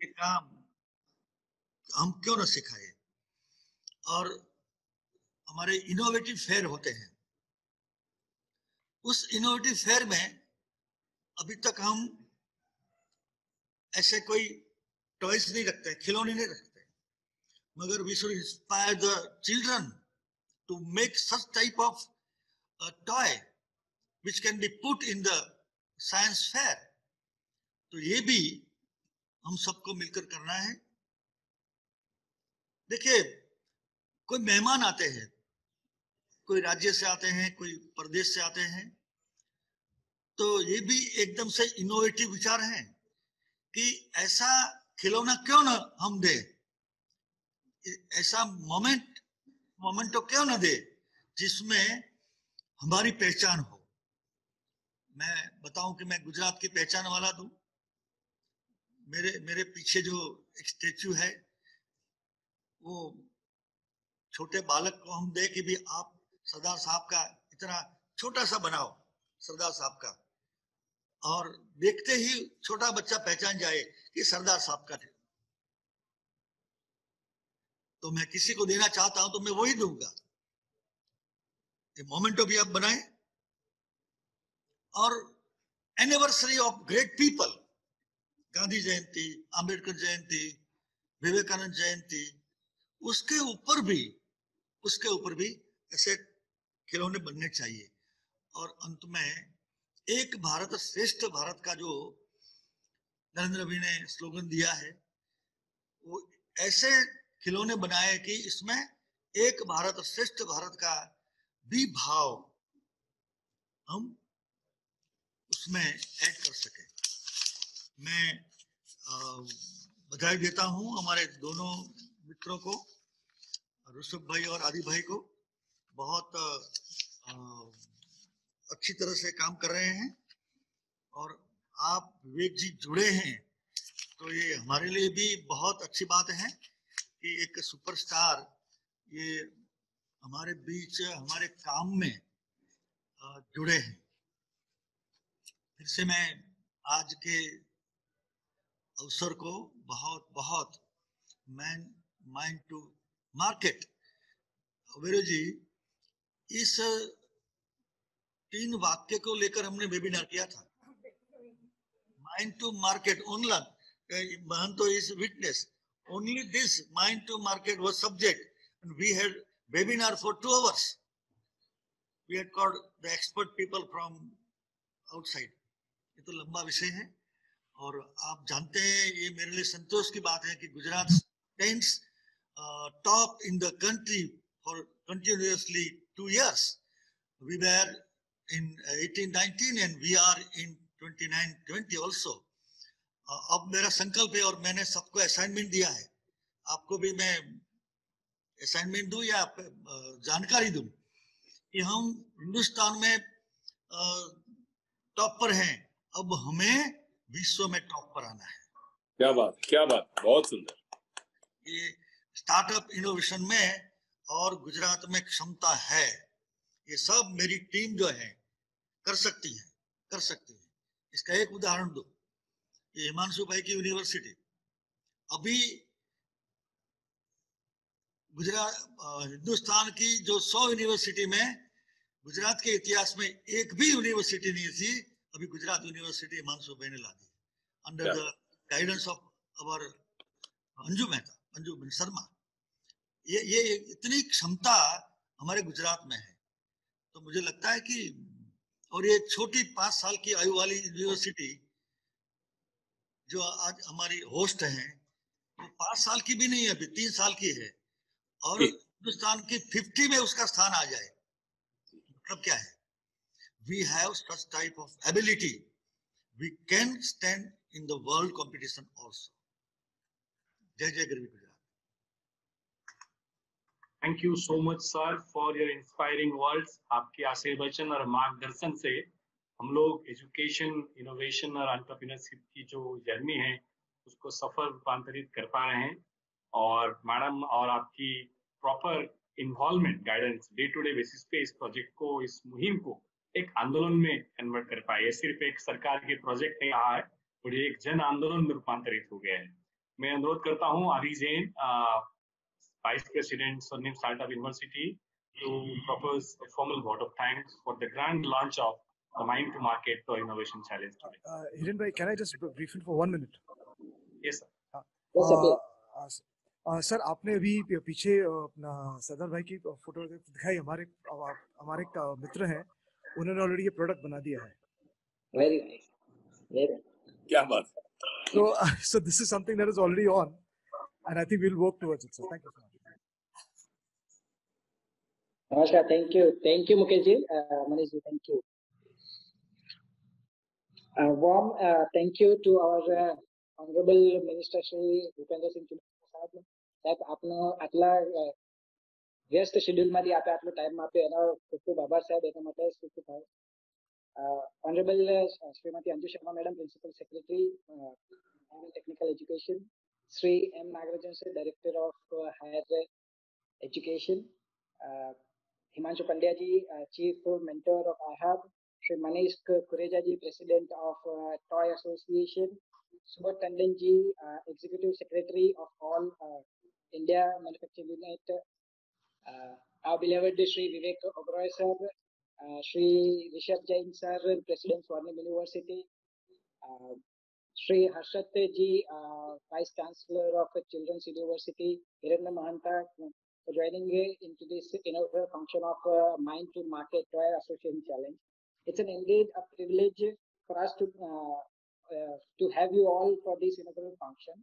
एक काम हम क्यों ना सिखाए। और हमारे इनोवेटिव फेयर होते हैं, उस इनोवेटिव फेयर में अभी तक हम ऐसे कोई टॉयज नहीं रखते, खिलौने नहीं रखते, मगर we should inspire the children to make such type of toy which can be put in the science fair. तो ये भी हम सबको मिलकर करना है। देखिए कोई मेहमान आते हैं, कोई राज्य से आते हैं, कोई प्रदेश से आते हैं, तो ये भी एकदम से इनोवेटिव विचार है कि ऐसा खिलौना क्यों ना हम दे, ऐसा मोमेंट तो क्यों ना दे जिसमें हमारी पहचान हो। मैं बताऊं कि मैं गुजरात की पहचान वाला दूं। मेरे पीछे जो एक स्टेच्यू है, वो छोटे बालक को हम दे कि भी आप सरदार साहब का इतना छोटा सा बनाओ, सरदार साहब का, और देखते ही छोटा बच्चा पहचान जाए कि सरदार साहब का थे। तो मैं किसी को देना चाहता हूं तो मैं वही दूंगा। ये मोमेंटो भी आप बनाएं। और anniversary of great people, Gandhi Jayanti, Ambedkar Jayanti, Vivekananda Jayanti, उसके ऊपर भी ऐसे खिलौने बनने चाहिए। और अंत में एक भारत श्रेष्ठ भारत का जो नरेंद्र भाई ने स्लोगन दिया है, वो ऐसे खिलौने बनाए कि इसमें एक भारत श्रेष्ठ भारत का भी भाव हम उसमें ऐड कर सके। मैं बधाई देता हूं हमारे दोनों मित्रों को, ऋषभ भाई और आदि भाई को। बहुत अच्छी तरह से काम कर रहे हैं और आप विवेक जी जुड़े हैं तो ये हमारे लिए भी बहुत अच्छी बात है कि एक सुपरस्टार ये हमारे बीच हमारे काम में जुड़े हैं। फिर से मैं आज के अवसर को बहुत बहुत mind to market Veeru ji, इस 3 वाक्य को लेकर हमने वेबिनार किया था। माइंड टू मार्केट ओनली, महंतो is witness, only this mind to market was subject, and we had webinar for 2 hours. We had called the expert people from outside. ये तो लंबा विषय है और आप जानते हैं ये मेरे लिए संतोष की बात है कि Gujarat stands top in the country for continuously 2 years. We were in 18-19 and we are in 29-20 also. अब मेरा संकल्प है और मैंने सबको असाइनमेंट दिया है, आपको भी मैं असाइनमेंट दूं या जानकारी दूं कि हम हिंदुस्तान में टॉप पर हैं, अब हमें विश्व में टॉप पर आना है। क्या बात, बहुत सुंदर। ये स्टार्टअप इनोवेशन में और गुजरात में क्षमता है, ये सब मेरी टीम जो है कर सकती है। इसका एक उदाहरण दो, ये हिमांशु भाई की यूनिवर्सिटी, अभी गुजरात हिंदुस्तान की जो 100 यूनिवर्सिटी में गुजरात के इतिहास में एक भी यूनिवर्सिटी नहीं थी, अभी गुजरात यूनिवर्सिटी हिमांशु भाई ने ला दी under the guidance of our Anju Sharma. ये इतनी क्षमता हमारे गुजरात में है, तो मुझे लगता है कि और ये छोटी 5 साल की आयु वाली यूनिवर्सिटी जो आज हमारी होस्ट है, वो 5 साल की भी नहीं है, अभी 3 साल की है और हिंदुस्तान की 50 में उसका स्थान आ जाए, मतलब क्या है? We have such type of ability. We can stand in the world competition also. जय जय Garvi Gujarat. Thank you so much, sir, for your inspiring words. आपके आशीर्वचन और मार्गदर्शन से हम लोग एजुकेशन, इनोवेशन और एंटरप्रेन्योरशिप की जो जर्नी है उसको सफल रूपांतरित कर पा रहे हैं। और मैडम और आपकी proper involvement, guidance day to day basis पे इस प्रोजेक्ट को, इस मुहिम को एक आंदोलन में कन्वर्ट कर पाए। ये सिर्फ एक सरकार के प्रोजेक्ट नहीं रहा है और ये एक जन आंदोलन में रूपांतरित हो गया है। मैं अनुरोध करता हूँ आदि Jain, Vice President, Swarnim Startup University, to propose a formal vote of thanks for the grand launch of the Mind to Market to Innovation Challenge today. Hiren bhai, can I just brief in for 1 minute? Yes, sir. Sir आपने अभी पीछे अपना सदर भाई की photo दिखाई, हमारे मित्र हैं, उन्होंने ऑलरेडी ये प्रोडक्ट बना दिया है। Very nice. Very. क्या बात। So this is something that is already on, and I think we'll work towards it. So thank you so much. Namaskar. Thank you, Mukesh ji, Manish ji, thank you. Warm thank you to our Honorable Minister Shri Bhupendra Singh Chudhama સાહેબ, આપનો આટલા વ્યસ્ત શેડ્યુલમાંથી આપે આટલો time આપે એનો ખૂબ ખૂબ આભાર સાહેબ, એના માટે ખૂબ ખૂબ honourable Shrimati Anju Sharma madam, principal secretary technical education, Shri M Nagarajan sir, director of higher education, Himanshu Pandya ji, chief mentor of IHUB, Shri Manish Kureja ji, president of toy association, Subodh Tandon ji, executive secretary of all India manufacturing unit, our beloved Shri Vivek Oberoi sir, Shri Rishabh Jain sir, president Swarnim university, Shri Harshad ji, vice chancellor of children's university, Hiranya Mahanta, joining into this inaugural function of Mind to Market Toy Association Challenge. It's indeed a privilege for us to have you all for this inaugural function.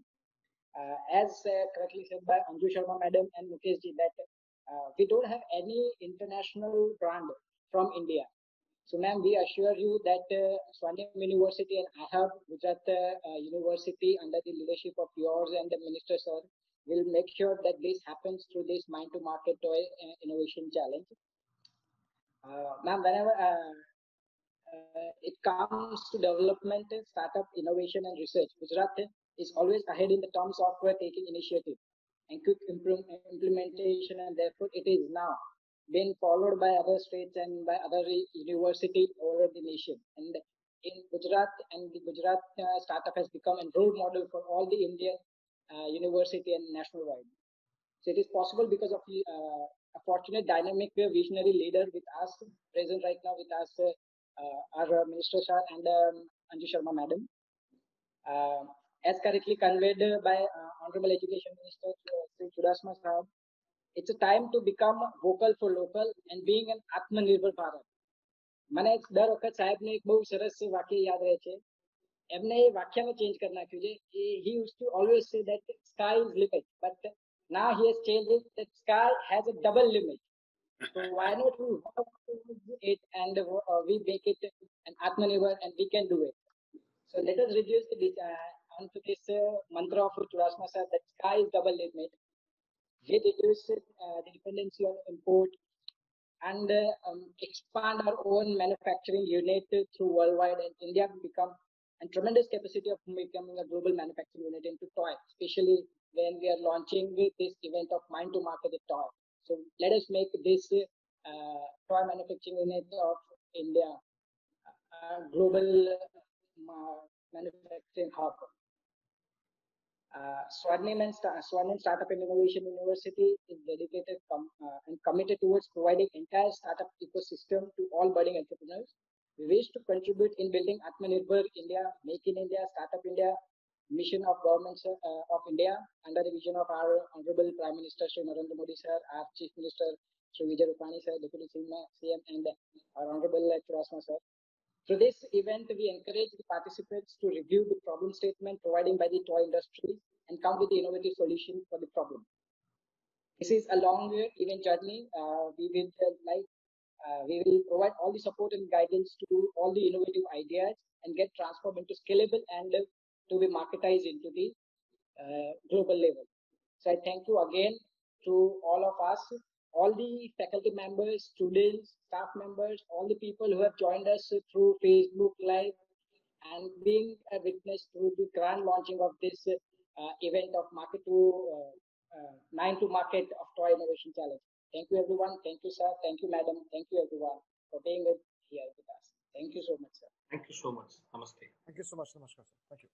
As correctly said by Anju Sharma Madam and Mukesh ji, that we don't have any international brand from India. So, ma'am, we assure you that Swarnim University and IHUB Gujarat University, under the leadership of yours and the Minister, sir, will make sure that this happens through this Mind to Market Toy Innovation Challenge. Ma'am, whenever it comes to development, startup, innovation, and research, Gujarat is always ahead in the terms of taking initiative and quick implementation, and therefore it is now been followed by other states and by other universities all over the nation. And in Gujarat, and the Gujarat startup has become a role model for all the Indian university and national wide. So it is possible because of a fortunate, dynamic, visionary leader with us, present right now with us, our Minister Sir and Anju Sharma Madam. As correctly conveyed by Honorable Education Minister Sri Chudasma Sahab, it's a time to become vocal for local and being an Atmanirbhar Bharat. મને દર વખત સાહેબને એક બહુ સરસ વાક્ય યાદ રહે છે. એમને એ વાક્યને ચેન્જ કરી નાખ્યું છે. He used to always say that sky is limit, but now he has changed it that sky has a double limit. So why not we work towards it and we make it an Atmanirbhar and we can do it. So let us reduce onto this mantra of Chudasma Sir that sky is double limit. We reduce the dependency on import and expand our own manufacturing unit through worldwide, and India will become a tremendous capacity of becoming a global manufacturing unit into toy, especially when we are launching this event of Mind to Market a Toy. So let us make this toy manufacturing unit of India a global manufacturing hub. Swarnim Startup and Innovation University is dedicated and committed towards providing entire startup ecosystem to all budding entrepreneurs. We wish to contribute in building Atmanirbhar India, Make in India, Startup India mission of government of India under the vision of our Honorable Prime Minister Shri Narendra Modi Sir, our Chief Minister Shri Vijay Rupani Sir, Deputy CM, and our Honorable Chudasma Sir. Through this event, we encourage the participants to review the problem statement provided by the toy industry and come with the innovative solution for the problem. This is a long event journey. We will provide all the support and guidance to all the innovative ideas and get transformed into scalable and to be marketized into the global level. So I thank you again to all of us, all the faculty members, students, staff members, all the people who have joined us through Facebook Live and being a witness to the grand launching of this event of Mind to Market of Toy Innovation Challenge. Thank you everyone. Thank you sir. Thank you madam. Thank you everyone for being here with us. Thank you so much sir. Thank you so much. Namaste. Thank you so much. Namaskar sir. Thank you.